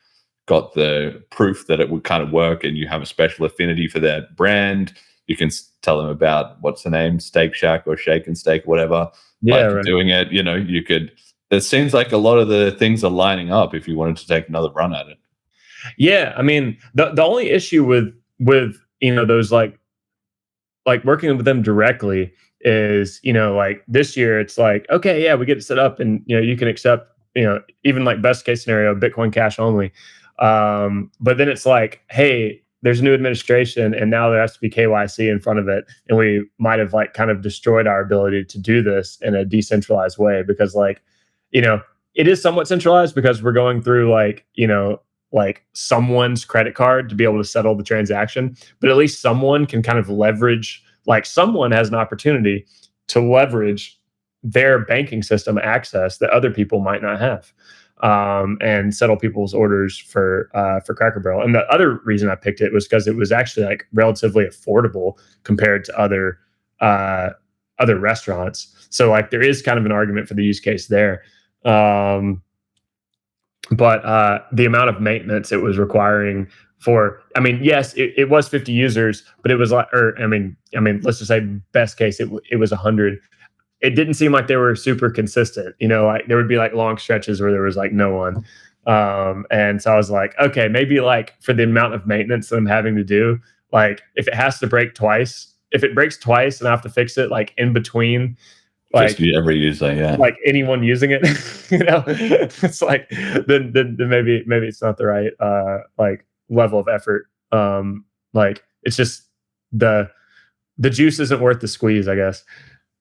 got the proof that it would kind of work and you have a special affinity for that brand, you can tell them about what's the name, Steak Shack or Shake and Steak, whatever. Yeah, right. Doing it, you could. It seems like a lot of the things are lining up if you wanted to take another run at it. Yeah, I mean, the only issue with those like working with them directly is like this year it's like, okay, yeah, we get it set up and you can accept even like best case scenario Bitcoin Cash only. But then it's like, hey, there's a new administration and now there has to be KYC in front of it. And we might have like kind of destroyed our ability to do this in a decentralized way because like, it is somewhat centralized because we're going through like someone's credit card to be able to settle the transaction, but at least someone can kind of leverage, like someone has an opportunity to leverage their banking system access that other people might not have. And settle people's orders for CrackerBarrel. And the other reason I picked it was because it was actually like relatively affordable compared to other other restaurants. So like there is kind of an argument for the use case there. But the amount of maintenance it was requiring for, I mean, yes, it was 50 users, but it was like, or I mean, let's just say best case, it was 100. It didn't seem like they were super consistent. You know, like there would be like long stretches where there was like no one. And so I was like, okay, maybe like for the amount of maintenance that I'm having to do, like if it has to break twice, if it breaks twice and I have to fix it like in between, like every user, yeah, like anyone using it, you know, it's like then maybe it's not the right like level of effort. Like it's just the juice isn't worth the squeeze, I guess.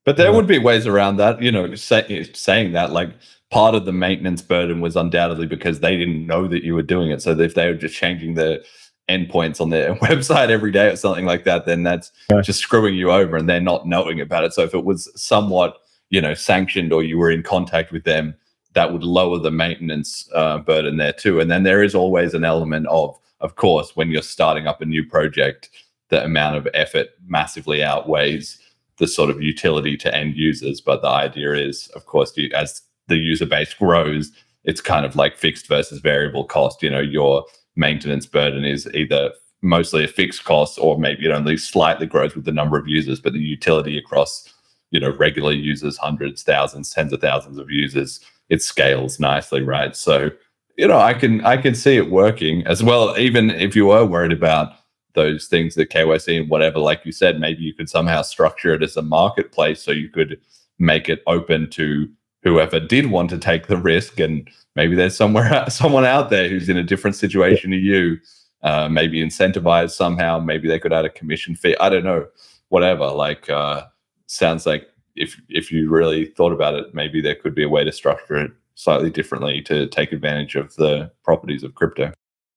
But there would be ways around that, you know, saying that like part of the maintenance burden was undoubtedly because they didn't know that you were doing it. So if they were just changing the endpoints on their website every day or something like that, then that's just screwing you over and they're not knowing about it. So if it was somewhat, you know, sanctioned or you were in contact with them, that would lower the maintenance burden there too. And then there is always an element of course, when you're starting up a new project, the amount of effort massively outweighs the sort of utility to end users. But the idea is, of course, as the user base grows, it's kind of like fixed versus variable cost. You know, your maintenance burden is either mostly a fixed cost or maybe it only slightly grows with the number of users, but the utility across, you know, regular users, hundreds, thousands, tens of thousands of users, it scales nicely, right? So, you know, I can see it working as well. Even if you were worried about those things, the KYC and whatever, like you said, maybe you could somehow structure it as a marketplace so you could make it open to whoever did want to take the risk. And maybe there's someone out there who's in a different situation to you, maybe incentivized somehow. Maybe they could add a commission fee. I don't know, whatever. Like, sounds like if you really thought about it, maybe there could be a way to structure it slightly differently to take advantage of the properties of crypto.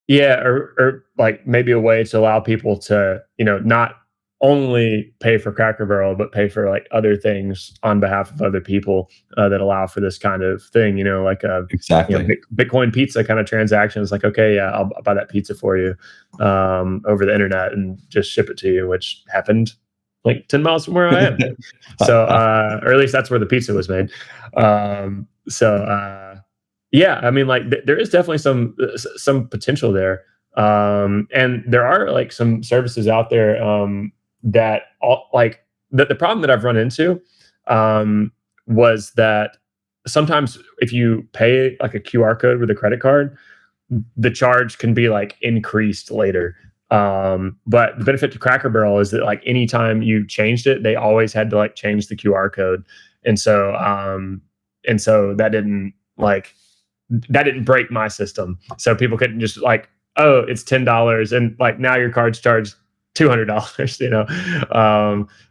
Yeah, or like maybe a way to allow people to, you know, not only pay for CrackerBarrel, but pay for like other things on behalf of other people that allow for this kind of thing, you know, like exactly, you know, Bitcoin pizza kind of transaction. It's like, okay, yeah, I'll buy that pizza for you over the internet and just ship it to you, which happened like 10 miles from where I am. So, or at least that's where the pizza was made. Yeah, I mean, like there is definitely some potential there, and there are like some services out there that like the problem that I've run into was that sometimes if you pay like a QR code with a credit card, the charge can be like increased later. But the benefit to CrackerBarrel is that like anytime you changed it, they always had to like change the QR code, and so that didn't break my system. So people couldn't just like, oh, it's $10 and like now your card's charged $200, you know?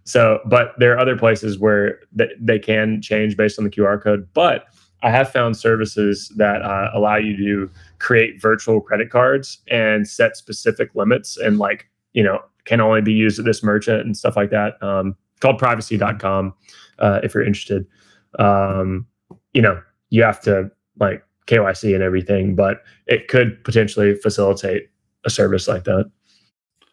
So, but there are other places where they can change based on the QR code. But I have found services that allow you to create virtual credit cards and set specific limits and like, you know, can only be used at this merchant and stuff like that. Called privacy.com if you're interested. You know, you have to like KYC and everything, but it could potentially facilitate a service like that.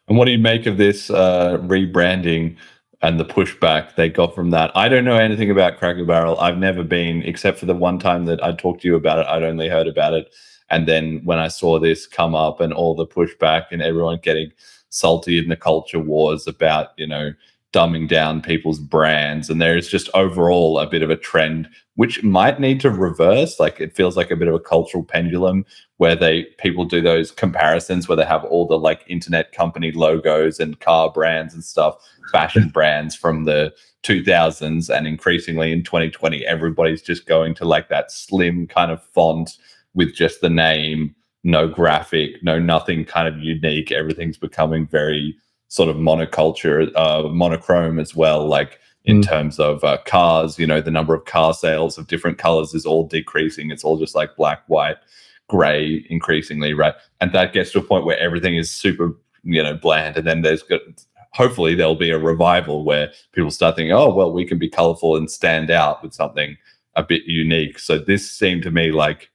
And what do you make of this rebranding and the pushback they got from that? I don't know anything about CrackerBarrel. I've never been, except for the one time that I talked to you about it. I'd only heard about it. And then when I saw this come up and all the pushback and everyone getting salty in the culture wars about, you know, dumbing down people's brands, and there is just overall a bit of a trend which might need to reverse. Like it feels like a bit of a cultural pendulum where people do those comparisons where they have all the like internet company logos and car brands and stuff, fashion brands from the 2000s, and increasingly in 2020 everybody's just going to like that slim kind of font with just the name, no graphic, no nothing kind of unique. Everything's becoming very sort of monoculture, monochrome as well, like in terms of cars, you know, the number of car sales of different colors is all decreasing. It's all just like black, white, gray increasingly, right? And that gets to a point where everything is super, you know, bland. And then hopefully there'll be a revival where people start thinking, oh, well, we can be colorful and stand out with something a bit unique. So this seemed to me like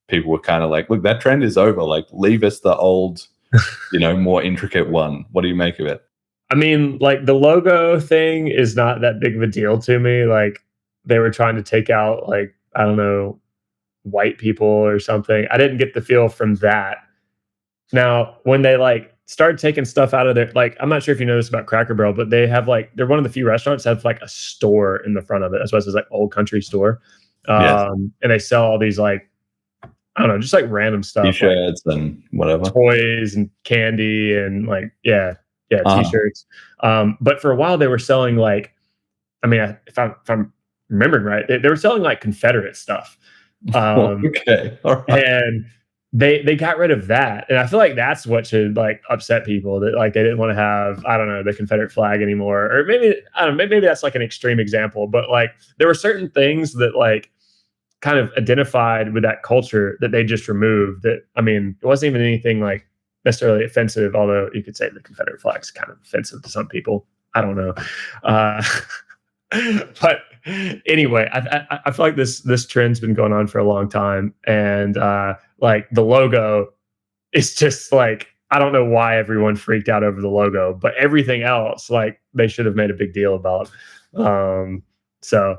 people were kind of like, look, that trend is over. Like leave us the old, you know, more intricate one. What do you make of it? I mean, like the logo thing is not that big of a deal to me. Like they were trying to take out like, I don't know, white people or something. I didn't get the feel from that. Now, when they like started taking stuff out of their, like, I'm not sure if you know this about Cracker Barrel, but they have like, they're one of the few restaurants that have like a store in the front of it. That's why it says like Old Country Store. Yes. And they sell all these like, I don't know, just like random stuff, T-shirts and whatever, toys and candy and like, yeah, Uh-huh. T-shirts. But for a while they were selling like, I mean, if I'm remembering right, they were selling like Confederate stuff. Okay, all right. And they got rid of that, and I feel like that's what should like upset people, that like they didn't want to have, I don't know, the Confederate flag anymore. Or maybe, I don't know, maybe that's like an extreme example, but like there were certain things that like kind of identified with that culture that they just removed. That, I mean, it wasn't even anything like necessarily offensive, although you could say the Confederate flag's kind of offensive to some people. I don't know. But anyway, I feel like this trend's been going on for a long time, and like the logo is just like, I don't know why everyone freaked out over the logo, but everything else, like they should have made a big deal about. So,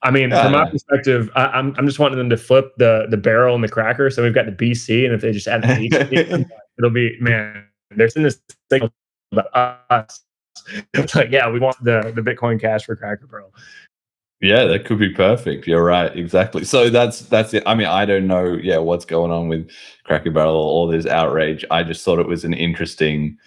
I mean, from my perspective, I'm just wanting them to flip the barrel and the cracker. So we've got the BC, and if they just add an H, it'll be, man. There's in this thing about us. It's like, yeah, we want the Bitcoin Cash for CrackerBarrel. Yeah, that could be perfect. You're right, exactly. So that's it. I mean, I don't know, what's going on with Cracker Barrel or all this outrage. I just thought it was an interesting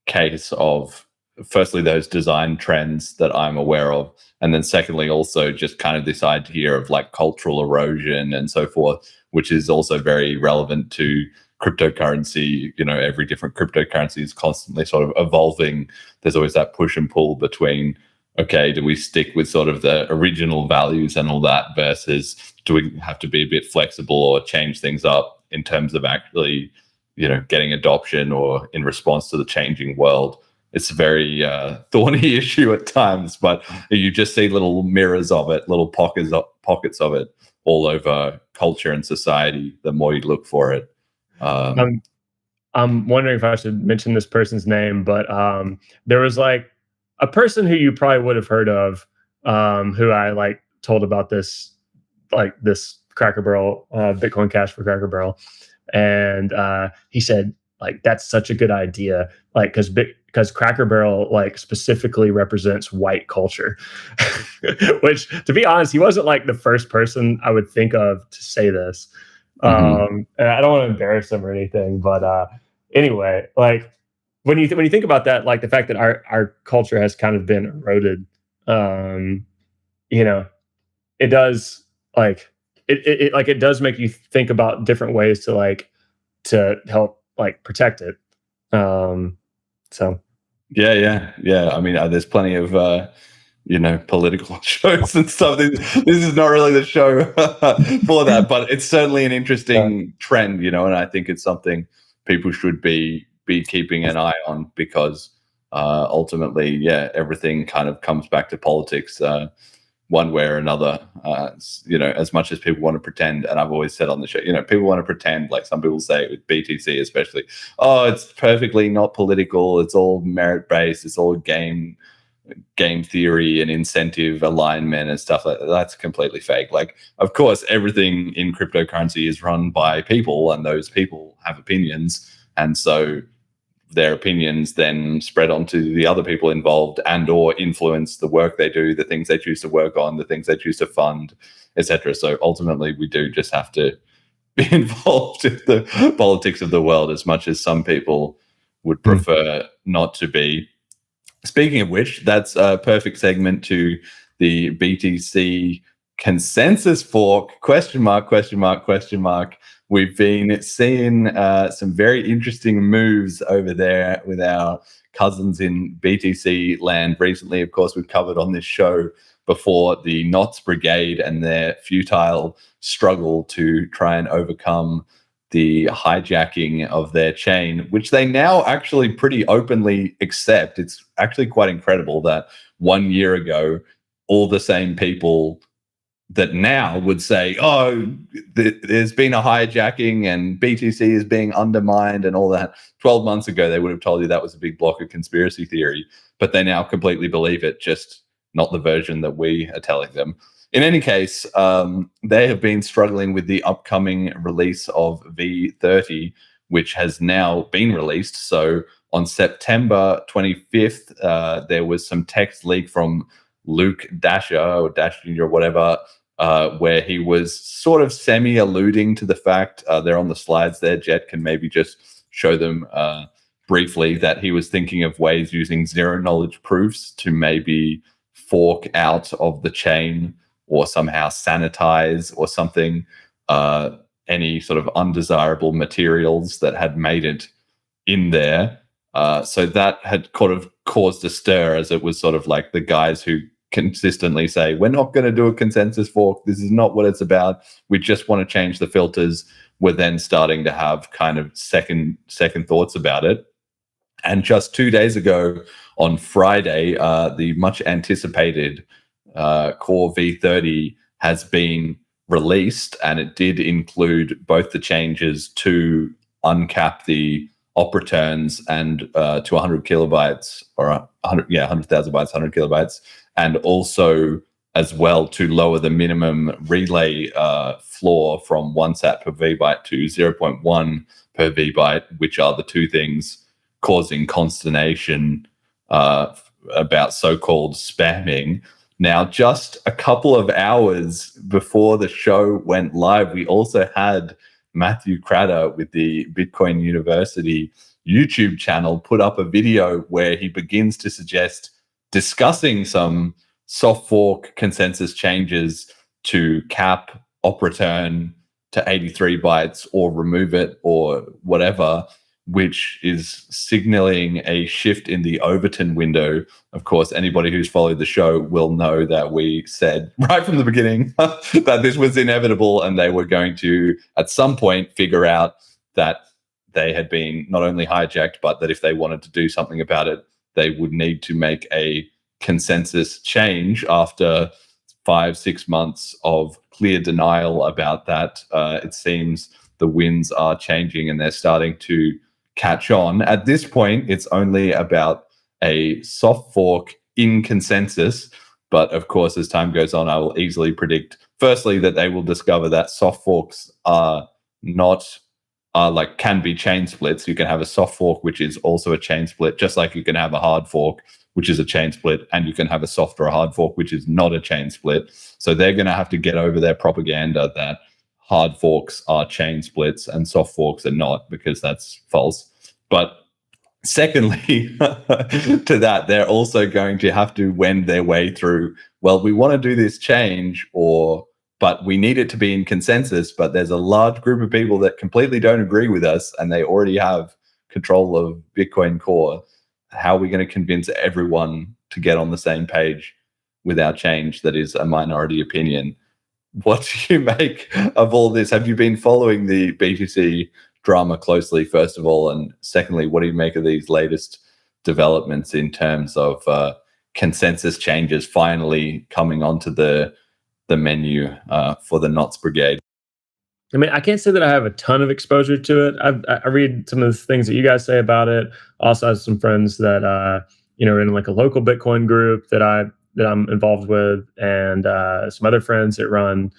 case of, firstly, those design trends that I'm aware of, and then secondly, also just kind of this idea of like cultural erosion and so forth, which is also very relevant to cryptocurrency. Every different cryptocurrency is constantly sort of evolving. There's always that push and pull between, okay, do we stick with sort of the original values and all that, versus do we have to be a bit flexible or change things up in terms of actually, getting adoption or in response to the changing world? It's a very thorny issue at times, but you just see little mirrors of it, little pockets of it all over culture and society the more you look for it. I'm wondering if I should mention this person's name, but there was like a person who you probably would have heard of, who I like told about this, like this CrackerBarrel, Bitcoin Cash for CrackerBarrel, and he said like, that's such a good idea, like because CrackerBarrel like specifically represents white culture, which, to be honest, he wasn't like the first person I would think of to say this. And I don't want to embarrass him or anything, but anyway, like when you think about that, like the fact that our culture has kind of been eroded, it does like it does make you think about different ways to help like protect it. So yeah. I mean, there's plenty of political shows and stuff. This is not really the show for that, but it's certainly an interesting trend, and I think it's something people should be keeping an eye on, because ultimately, everything kind of comes back to politics one way or another. As much as people want to pretend, and I've always said on the show, people want to pretend, like some people say with BTC especially, oh, it's perfectly not political, it's all merit-based, it's all game theory and incentive alignment and stuff like that. That's completely fake. Like, of course, everything in cryptocurrency is run by people, and those people have opinions, and so their opinions then spread onto the other people involved and or influence the work they do, the things they choose to work on, the things they choose to fund, etc. So ultimately, we do just have to be involved in the politics of the world, as much as some people would prefer not to be. Speaking of which, that's a perfect segment to the BTC consensus fork, question mark. We've been seeing some very interesting moves over there with our cousins in BTC land recently. Of course, we've covered on this show before the Knots Brigade and their futile struggle to try and overcome the hijacking of their chain, which they now actually pretty openly accept. It's actually quite incredible that 1 year ago, all the same people that now would say, oh, there's been a hijacking and BTC is being undermined and all that. 12 months ago, they would have told you that was a big block of conspiracy theory, but they now completely believe it, just not the version that we are telling them. In any case, they have been struggling with the upcoming release of V30, which has now been released. So on September 25th, there was some text leak from Luke Dasher or Dash Jr. or whatever, where he was sort of semi-alluding to the fact, they're on the slides there, Jet can maybe just show them briefly, that he was thinking of ways using zero-knowledge proofs to maybe fork out of the chain or somehow sanitize or something any sort of undesirable materials that had made it in there. So that had kind of caused a stir, as it was sort of like the guys who consistently say, we're not going to do a consensus fork. This is not what it's about. We just want to change the filters. We're then starting to have kind of second thoughts about it. And just 2 days ago on Friday, the much anticipated Core V30 has been released, and it did include both the changes to uncap the op returns and to 100 kilobytes or 100,000 bytes, 100 kilobytes, and also as well to lower the minimum relay floor from 1 sat per vbyte to 0.1 per vbyte, which are the two things causing consternation about so-called spamming. Now, just a couple of hours before the show went live, we also had Matthew Cratter with the Bitcoin University YouTube channel put up a video where he begins to suggest discussing some soft fork consensus changes to cap op return to 83 bytes or remove it or whatever, which is signaling a shift in the Overton window. Of course, anybody who's followed the show will know that we said right from the beginning that this was inevitable and they were going to, at some point, figure out that they had been not only hijacked, but that if they wanted to do something about it, they would need to make a consensus change after 5-6 months of clear denial about that. It seems the winds are changing and they're starting to catch on. At this point, it's only about a soft fork in consensus. But of course, as time goes on, I will easily predict, firstly, that they will discover that soft forks are not like can be chain splits. You can have a soft fork, which is also a chain split, just like you can have a hard fork, which is a chain split, and you can have a soft or a hard fork, which is not a chain split. So they're going to have to get over their propaganda that hard forks are chain splits and soft forks are not, because that's false. But secondly, to that, they're also going to have to wend their way through, well, we want to do this change, but we need it to be in consensus, but there's a large group of people that completely don't agree with us and they already have control of Bitcoin Core. How are we going to convince everyone to get on the same page with our change that is a minority opinion? What do you make of all this? Have you been following the BTC drama closely, first of all? And secondly, what do you make of these latest developments in terms of consensus changes finally coming onto the menu for the Knots Brigade? I mean, I can't say that I have a ton of exposure to it. I read some of the things that you guys say about it. Also have some friends that are in like a local Bitcoin group that I'm involved with, and some other friends that run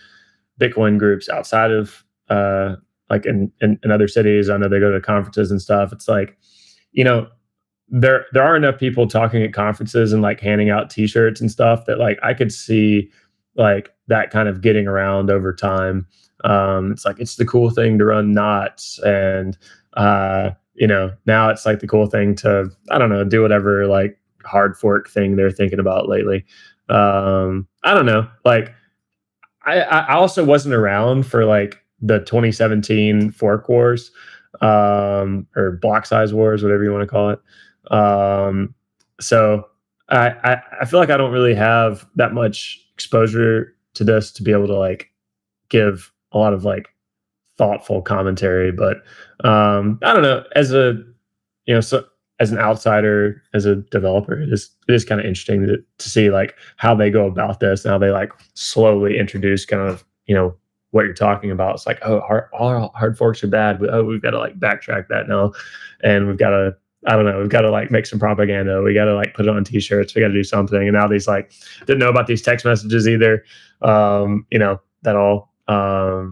Bitcoin groups outside of like in other cities. I know they go to conferences and stuff. It's like, there are enough people talking at conferences and like handing out T-shirts and stuff that like I could see like that kind of getting around over time. It's like it's the cool thing to run knots, and now it's like the cool thing to, I don't know, do whatever like hard fork thing they're thinking about lately. I don't know. Like I also wasn't around for like the 2017 fork wars, or block size wars, whatever you want to call it. So I feel like I don't really have that much exposure to this to be able to like give a lot of like thoughtful commentary, but I don't know, as a so as an outsider, as a developer, it is kind of interesting to see like how they go about this and how they like slowly introduce kind of, what you're talking about. It's like, oh, all hard forks are bad. We've got to like backtrack that now. And we've got to, I don't know, we've got to like make some propaganda. We got to like put it on t-shirts. We got to do something. And now these like, didn't know about these text messages either. That all, I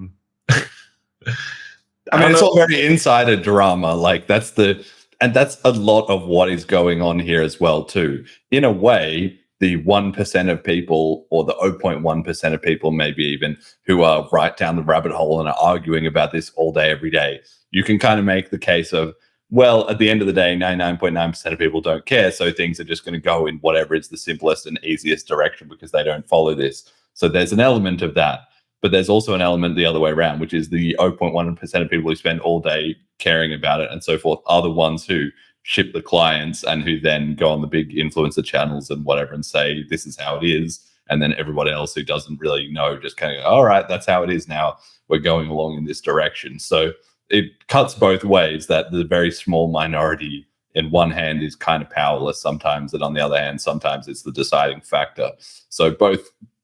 mean, it's all very insider drama. Like that's a lot of what is going on here as well, too. In a way, the 1% of people, or the 0.1% of people, maybe even, who are right down the rabbit hole and are arguing about this all day, every day, you can kind of make the case of, well, at the end of the day, 99.9% of people don't care, so things are just going to go in whatever is the simplest and easiest direction because they don't follow this. So there's an element of that. But there's also an element the other way around, which is the 0.1% of people who spend all day caring about it and so forth are the ones who ship the clients and who then go on the big influencer channels and whatever and say, this is how it is. And then everybody else who doesn't really know just kind of go, all right, that's how it is now. We're going along in this direction. So it cuts both ways, that the very small minority in one hand is kind of powerless sometimes, and on the other hand, sometimes it's the deciding factor. So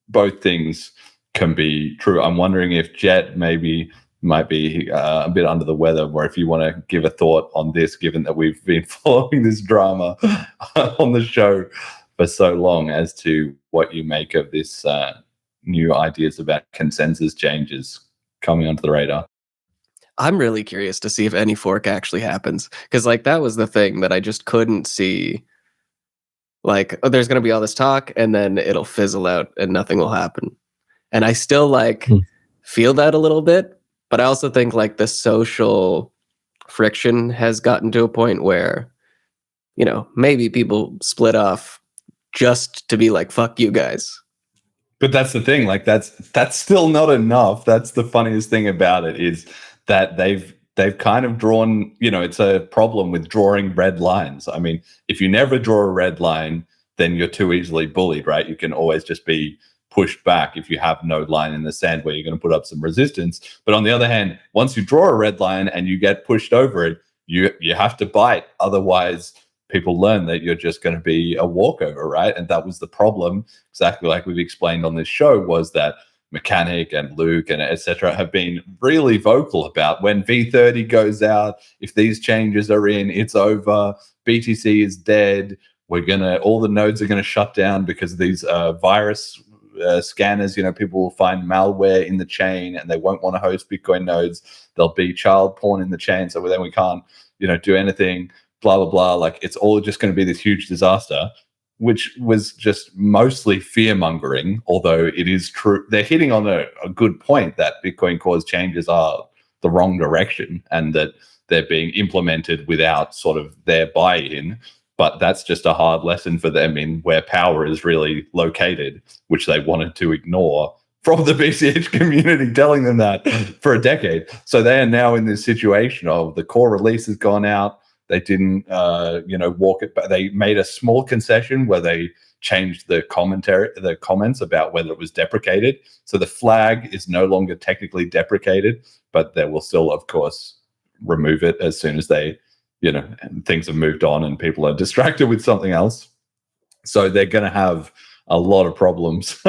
both things can be true. I'm wondering if Jet might be a bit under the weather, or if you want to give a thought on this, given that we've been following this drama on the show for so long, as to what you make of this new ideas about consensus changes coming onto the radar. I'm really curious to see if any fork actually happens, because like that was the thing that I just couldn't see. Like, oh, there's going to be all this talk and then it'll fizzle out and nothing will happen. And I still like feel that a little bit, but I also think like the social friction has gotten to a point where, maybe people split off just to be like, fuck you guys. But that's the thing, like that's still not enough. That's the funniest thing about it, is that they've kind of drawn, it's a problem with drawing red lines. I mean, if you never draw a red line, then you're too easily bullied, right? You can always just be pushed back if you have no line in the sand where you're going to put up some resistance. But on the other hand, once you draw a red line and you get pushed over it, you have to bite. Otherwise, people learn that you're just going to be a walkover, right? And that was the problem, exactly like we've explained on this show, was that Mechanic and Luke and etc. have been really vocal about when V30 goes out, if these changes are in, it's over. BTC is dead. All the nodes are going to shut down because of these virus scanners. People will find malware in the chain and they won't want to host Bitcoin nodes. There'll be child porn in the chain, so then we can't, do anything. Blah blah blah. Like, it's all just going to be this huge disaster, which was just mostly fear mongering. Although it is true, they're hitting on a good point that Bitcoin Core's changes are the wrong direction and that they're being implemented without sort of their buy-in. But that's just a hard lesson for them in where power is really located, which they wanted to ignore from the BCH community telling them that for a decade. So they are now in this situation of the core release has gone out. They didn't, walk it back. They made a small concession where they changed the comments about whether it was deprecated. So the flag is no longer technically deprecated, but they will still, of course, remove it as soon as they, things have moved on and people are distracted with something else. So they're going to have a lot of problems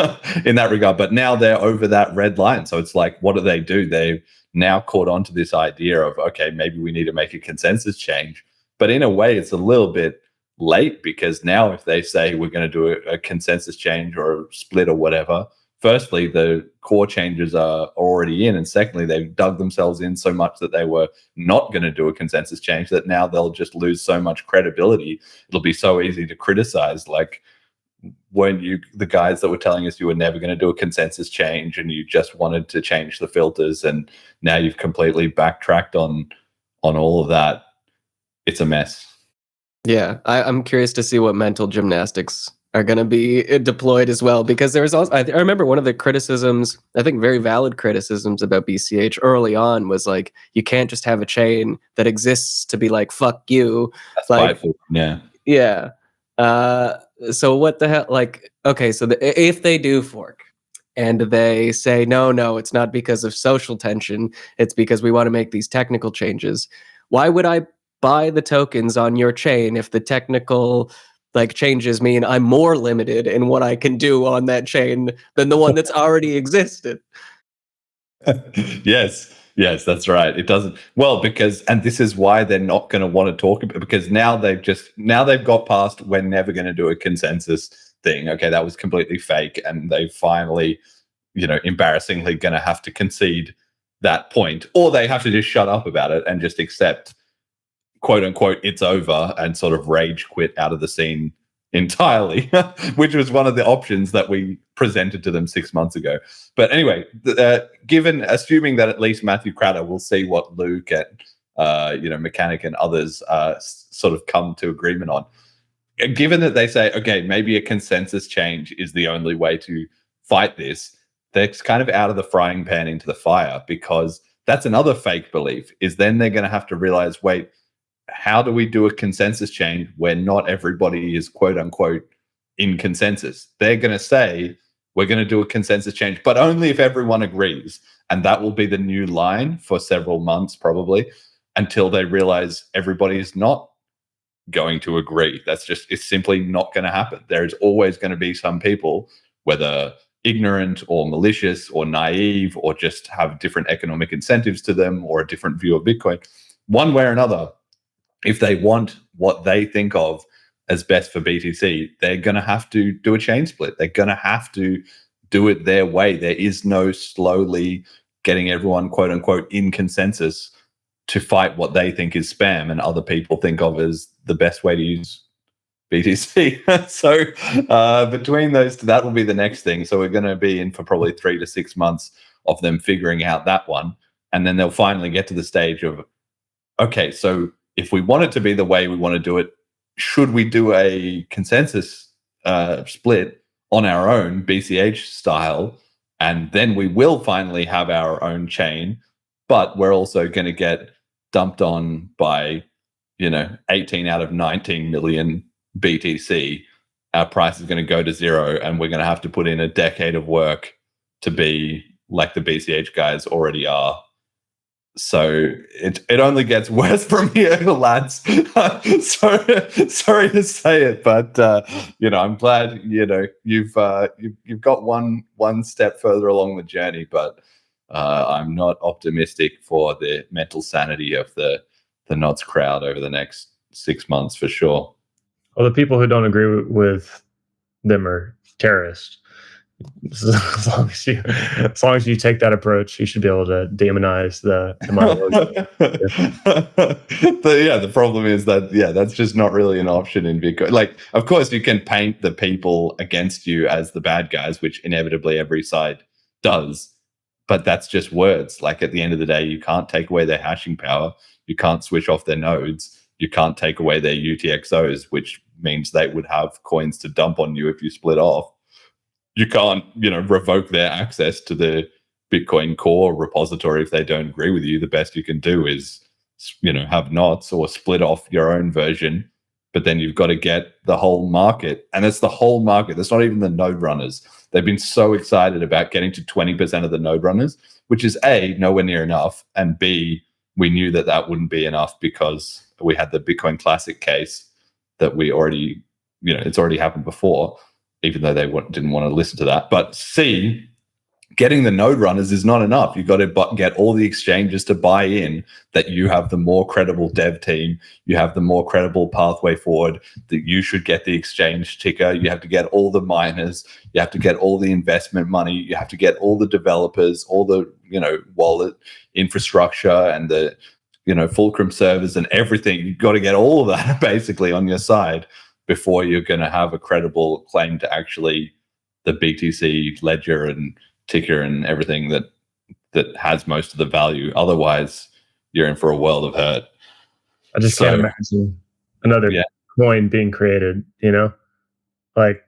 in that regard. But now they're over that red line. So it's like, what do? They've now caught on to this idea of, okay, maybe we need to make a consensus change. But in a way, it's a little bit late, because now if they say we're going to do a consensus change or a split or whatever, firstly, the core changes are already in. And secondly, they've dug themselves in so much that they were not going to do a consensus change, that now they'll just lose so much credibility. It'll be so easy to criticize. Like, when the guys that were telling us you were never going to do a consensus change and you just wanted to change the filters, and now you've completely backtracked on all of that. It's a mess. Yeah, I'm curious to see what mental gymnastics are going to be deployed as well, because there was also, I remember one of the criticisms, I think very valid criticisms about BCH early on, was like, you can't just have a chain that exists to be like, fuck you. That's like, spiteful. Yeah. Yeah. So what the hell? Like, okay, so if they do fork and they say, no, it's not because of social tension, it's because we want to make these technical changes, why would I buy the tokens on your chain if the technical like changes mean I'm more limited in what I can do on that chain than the one that's already existed. Yes, that's right. It doesn't and this is why they're not going to want to talk about, because now they've got past we're never going to do a consensus thing. Okay, that was completely fake, and they finally, embarrassingly going to have to concede that point, or they have to just shut up about it and just accept, quote unquote, it's over, and sort of rage quit out of the scene entirely, which was one of the options that we presented to them 6 months ago. But anyway, assuming that at least Matthew Cratter will see what Luke and Mechanic and others sort of come to agreement on, given that they say, okay, maybe a consensus change is the only way to fight this, they're kind of out of the frying pan into the fire, because that's another fake belief, is then they're going to have to realize, wait, how do we do a consensus change where not everybody is quote unquote in consensus? They're going to say, we're going to do a consensus change, but only if everyone agrees. And that will be the new line for several months, probably, until they realize everybody is not going to agree. It's simply not going to happen. There is always going to be some people, whether ignorant or malicious or naive, or just have different economic incentives to them, or a different view of Bitcoin, one way or another. If they want what they think of as best for BTC, they're going to have to do a chain split. They're going to have to do it their way. There is no slowly getting everyone, quote unquote, in consensus to fight what they think is spam and other people think of as the best way to use BTC. So between those two, that will be the next thing. So we're going to be in for probably 3 to 6 months of them figuring out that one. And then they'll finally get to the stage of, okay, so if we want it to be the way we want to do it, should we do a consensus split on our own BCH style? And then we will finally have our own chain, but we're also going to get dumped on by, 18 out of 19 million BTC. Our price is going to go to zero, and we're going to have to put in a decade of work to be like the BCH guys already are. So it only gets worse from here, lads. Sorry to say it, but I'm glad you've got one step further along the journey. But I'm not optimistic for the mental sanity of the Knots crowd over the next 6 months for sure. Well, the people who don't agree with them are terrorists. As long as you take that approach, you should be able to demonize the The problem is that that's just not really an option in Bitcoin. Like, of course, you can paint the people against you as the bad guys, which inevitably every side does, but that's just words. Like, at the end of the day, you can't take away their hashing power, you can't switch off their nodes, you can't take away their UTXOs, which means they would have coins to dump on you if you split off. You can't, revoke their access to the Bitcoin core repository if they don't agree with you. The best you can do is, have knots or split off your own version. But then you've got to get the whole market. And it's the whole market. That's not even the node runners. They've been so excited about getting to 20% of the node runners, which is A, nowhere near enough. And B, we knew that wouldn't be enough because we had the Bitcoin Classic case that we already, it's already happened before, even though they didn't want to listen to that. But C, getting the node runners is not enough. You've got to get all the exchanges to buy in that you have the more credible dev team, you have the more credible pathway forward, that you should get the exchange ticker, you have to get all the miners, you have to get all the investment money, you have to get all the developers, all the, wallet infrastructure and the, Fulcrum servers and everything. You've got to get all of that basically on your side before you're going to have a credible claim to actually the BTC ledger and ticker and everything that has most of the value. Otherwise, you're in for a world of hurt. I just can't imagine another coin being created, like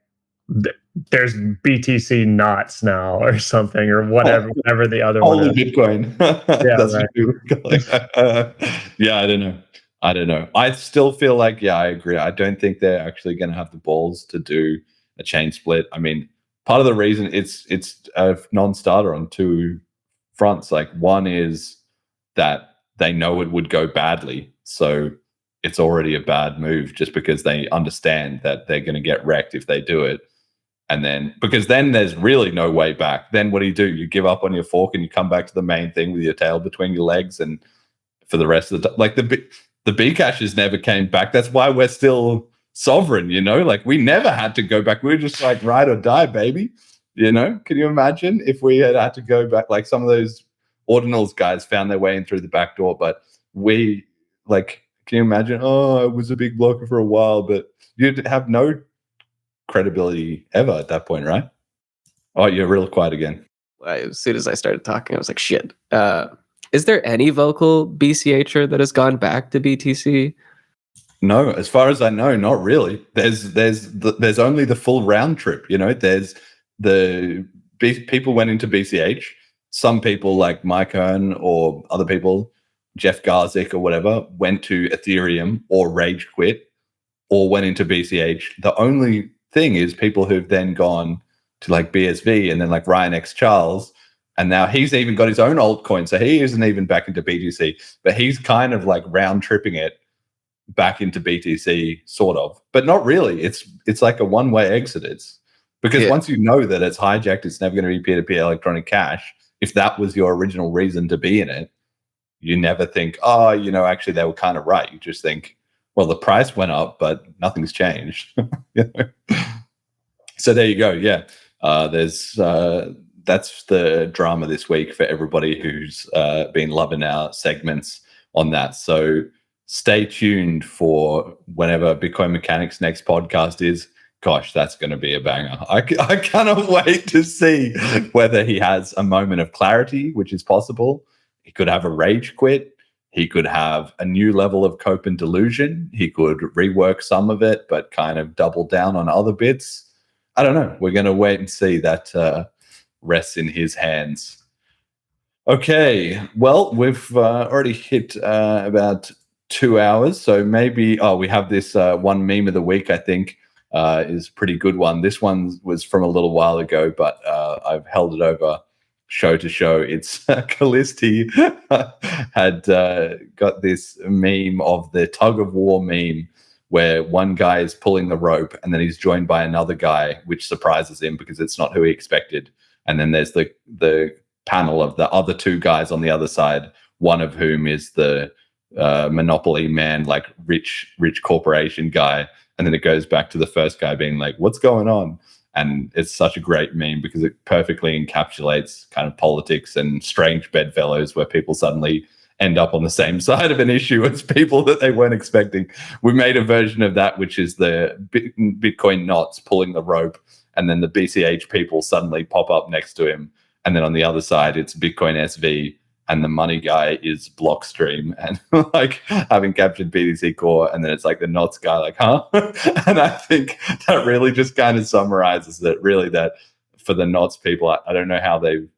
there's BTC knots now or something or whatever the other one is. Bitcoin. That's right. I don't know. I still feel like, I agree. I don't think they're actually going to have the balls to do a chain split. I mean, part of the reason it's a non-starter on two fronts. Like, one is that they know it would go badly. So it's already a bad move just because they understand that they're going to get wrecked if they do it. And then, because then there's really no way back. Then what do? You give up on your fork and you come back to the main thing with your tail between your legs. And for the rest of the time, like the Bcashes never came back. That's why we're still sovereign, you know? Like we never had to go back. We were just like ride or die, baby. You know? Can you imagine if we had to go back? Like some of those ordinals guys found their way in through the back door, but we like, can you imagine? Oh, I was a big blocker for a while, but you'd have no credibility ever at that point, right? Oh, you're real quiet again. As soon as I started talking, I was like, shit. Is there any vocal BCHer that has gone back to BTC? No, as far as I know, not really. There's only the full round trip, you know. There's people went into BCH. Some people like Mike Hearn or other people, Jeff Garzik or whatever, went to Ethereum or rage quit or went into BCH. The only thing is people who've then gone to like BSV and then like Ryan X Charles, and now he's even got his own altcoin, so he isn't even back into BTC, but he's kind of like round tripping it back into BTC, sort of, but not really. It's like a one-way exit. It's because once you know that it's hijacked, it's never going to be peer-to-peer electronic cash. If that was your original reason to be in it, you never think, oh, you know, actually they were kind of right. You just think, well, the price went up, but nothing's changed. You know? So there you go. Yeah, that's the drama this week for everybody who's been loving our segments on that. So stay tuned for whenever Bitcoin Mechanics' next podcast is. Gosh, that's going to be a banger. I cannot wait to see whether he has a moment of clarity, which is possible. He could have a rage quit. He could have a new level of cope and delusion. He could rework some of it, but kind of double down on other bits. I don't know. We're going to wait and see. That rests in his hands. Okay. Well, we've already hit about 2 hours. So maybe, we have this one meme of the week, I think, is a pretty good one. This one was from a little while ago, but I've held it over show to show. It's Callisti had got this meme of the tug of war meme where one guy is pulling the rope and then he's joined by another guy, which surprises him because it's not who he expected. And then there's the panel of the other two guys on the other side, one of whom is the monopoly man, like rich corporation guy. And then it goes back to the first guy being like, what's going on? And it's such a great meme because it perfectly encapsulates kind of politics and strange bedfellows where people suddenly end up on the same side of an issue as people that they weren't expecting. We made a version of that, which is the Bitcoin knots pulling the rope, and then the BCH people suddenly pop up next to him. And then on the other side, it's Bitcoin SV, and the money guy is Blockstream, and like having captured BTC Core, and then it's like the knots guy, like, huh? And I think that really just kind of summarizes that, really, that for the knots people, I don't know how they've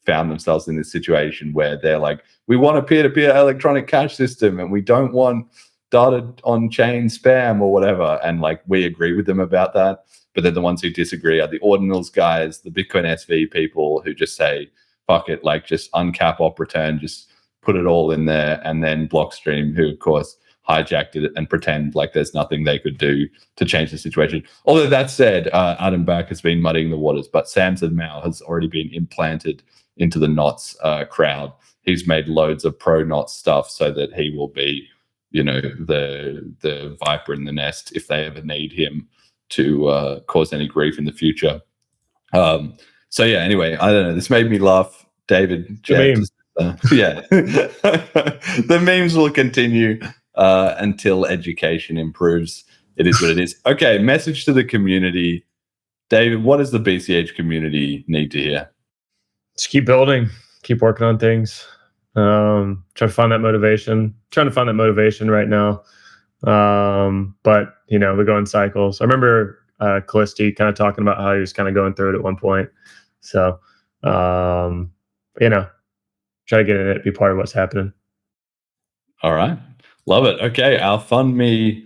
found themselves in this situation where they're like, we want a peer-to-peer electronic cash system and we don't want data on-chain spam or whatever. And like, we agree with them about that. But then the ones who disagree are the ordinals guys, the Bitcoin SV people who just say, fuck it, like just uncap op return, just put it all in there. And then Blockstream, who of course hijacked it and pretend like there's nothing they could do to change the situation. Although that said, Adam Back has been muddying the waters, but Samson Mao has already been implanted into the knots crowd. He's made loads of pro knots stuff so that he will be, you know, the viper in the nest if they ever need him to cause any grief in the future. So yeah, anyway, I don't know. This made me laugh, David. Yeah. The memes will continue until education improves. It is what it is. Okay, message to the community. David, what does the BCH community need to hear? Just keep building, keep working on things. Try to find that motivation. Trying to find that motivation right now. But we go in cycles. I remember Callisti kind of talking about how he was kind of going through it at one point. So, try to get in it, be part of what's happening. All right. Love it. Okay. Our FundMe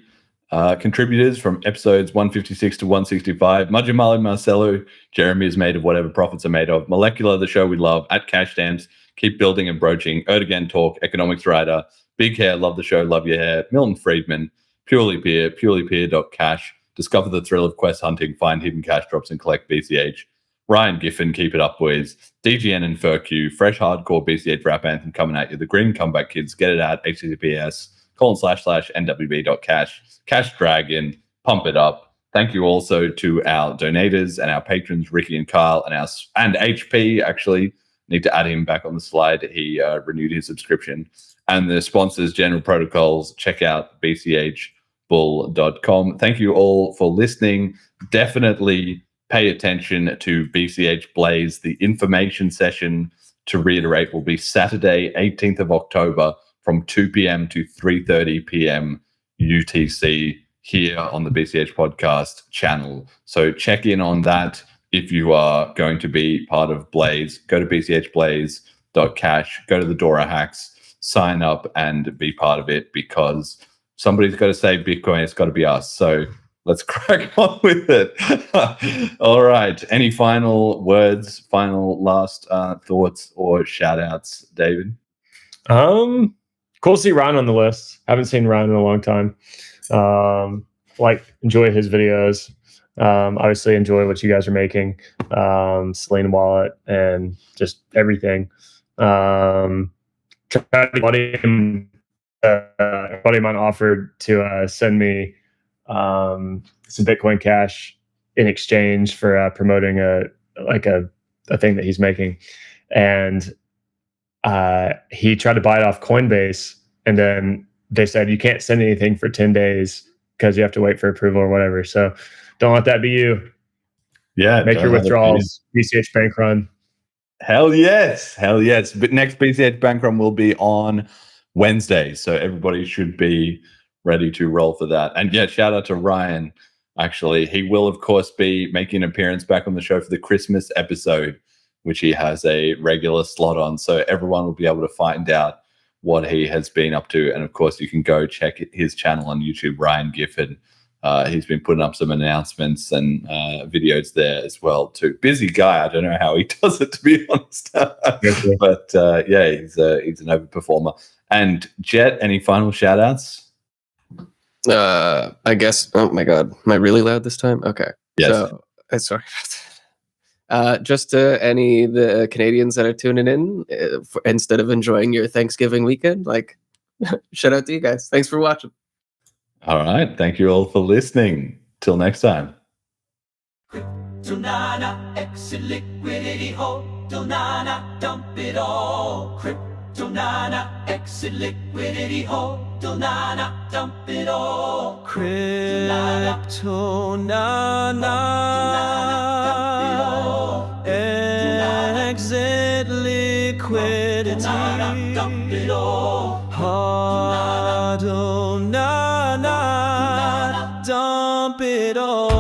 contributors from episodes 156 to 165, Majumali Marcelo, Jeremy is made of whatever profits are made of, Molecular, the show we love, at Cash Stamps, Keep Building and Broaching, Erdogan Talk, Economics Writer, Big Hair, love the show, love your hair. Milton Friedman, Purely Peer.cash. Discover the thrill of quest hunting, find hidden cash drops, and collect BCH. Ryan Giffen, keep it up, boys. DGN and FurQ, fresh hardcore BCH rap anthem coming at you. The Green Comeback Kids, get it at https://nwb.cash. Cash Dragon, pump it up. Thank you also to our donators and our patrons, Ricky and Kyle, and HP. Actually, need to add him back on the slide. He renewed his subscription. And the sponsors, General Protocols. Check out bchbull.com. Thank you all for listening. Definitely pay attention to BCH Blaze. The information session, to reiterate, will be Saturday, 18th of October from 2 p.m. to 3:30 p.m. UTC here on the BCH podcast channel. So check in on that. If you are going to be part of Blaze, go to bchblaze.cash, go to the Dora Hacks, sign up and be part of it, because somebody's got to say Bitcoin. It's got to be us. So let's crack on with it. All right. Any final words, final last thoughts or shout outs, David? Cool to see Ryan on the list. Haven't seen Ryan in a long time. Enjoy his videos. Obviously enjoy what you guys are making. Selena Wallet and just everything. A buddy of mine offered to send me some Bitcoin Cash in exchange for promoting a thing that he's making, and he tried to buy it off Coinbase, and then they said you can't send anything for 10 days because you have to wait for approval or whatever. So don't let that be you. Yeah, make your withdrawals. BCH Bank Run. Hell yes. But next BCH Bank Run will be on Wednesday, so everybody should be ready to roll for that. And yeah, shout out to Ryan. Actually, he will of course be making an appearance back on the show for the Christmas episode, which he has a regular slot on. So everyone will be able to find out what he has been up to. And of course, you can go check his channel on YouTube, Ryan Giffen. He's been putting up some announcements and videos there as well too. Busy guy. I don't know how he does it, to be honest. But yeah, he's an overperformer. And Jet, any final shout outs? I guess. Oh my God, am I really loud this time? Okay. Yes. So, sorry about that. Just to the Canadians that are tuning in, instead of enjoying your Thanksgiving weekend, shout out to you guys. Thanks for watching. All right. Thank you all for listening. Till next time. Kryptonana, exit liquidity, hold Donana, dump it all. Kryptonana, exit liquidity, hold Donana, dump it all. Kryptonana, exit liquidity, dump it all. Donana, dump it all.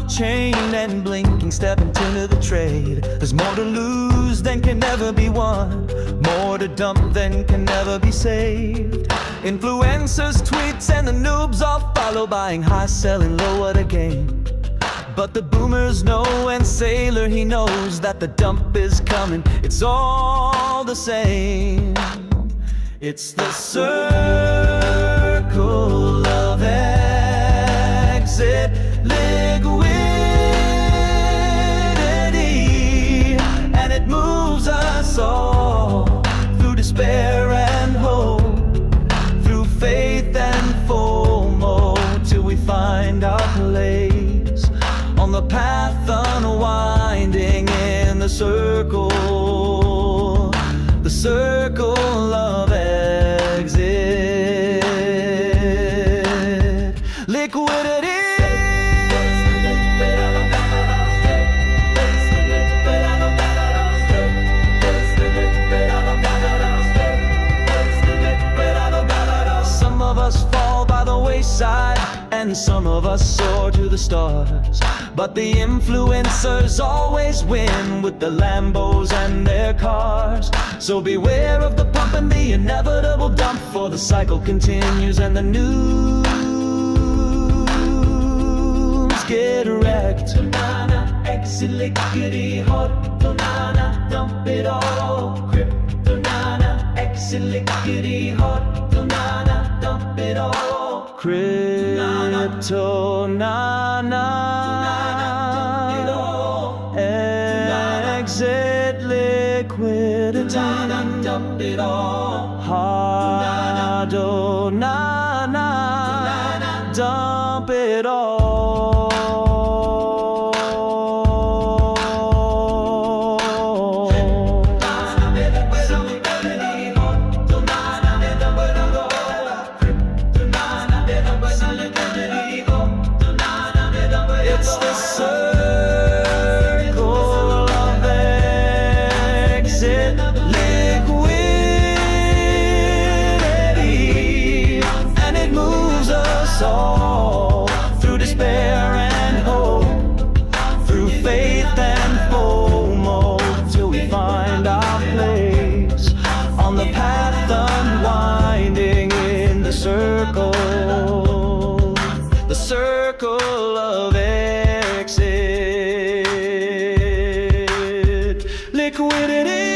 Chain and blinking, step into the trade. There's more to lose than can never be won, more to dump than can never be saved. Influencers, tweets, and the noobs all follow, buying high, selling low, what a game. But the boomers know, and Sailor, he knows that the dump is coming. It's all the same. It's the circle of exit liquidity, and it moves us all through despair and hope, through faith and FOMO, till we find our place on the path unwinding in the circle of exit liquidity. and some of us soar to the stars. But the influencers always win with the Lambos and their cars. So beware of the pump and the inevitable dump, for the cycle continues and the news get wrecked. Banana, exit liquidity, hot banana, dump it all. Banana, exit liquidity, hot banana, dump it all. Crypto nana, exit liquidity, dump it all. Hado nana, dump it all. It's the circle of exit liquidity, and it moves us all through despair and hope, through faith and FOMO, till we find our place on the path unwinding in the circle of exit liquidity.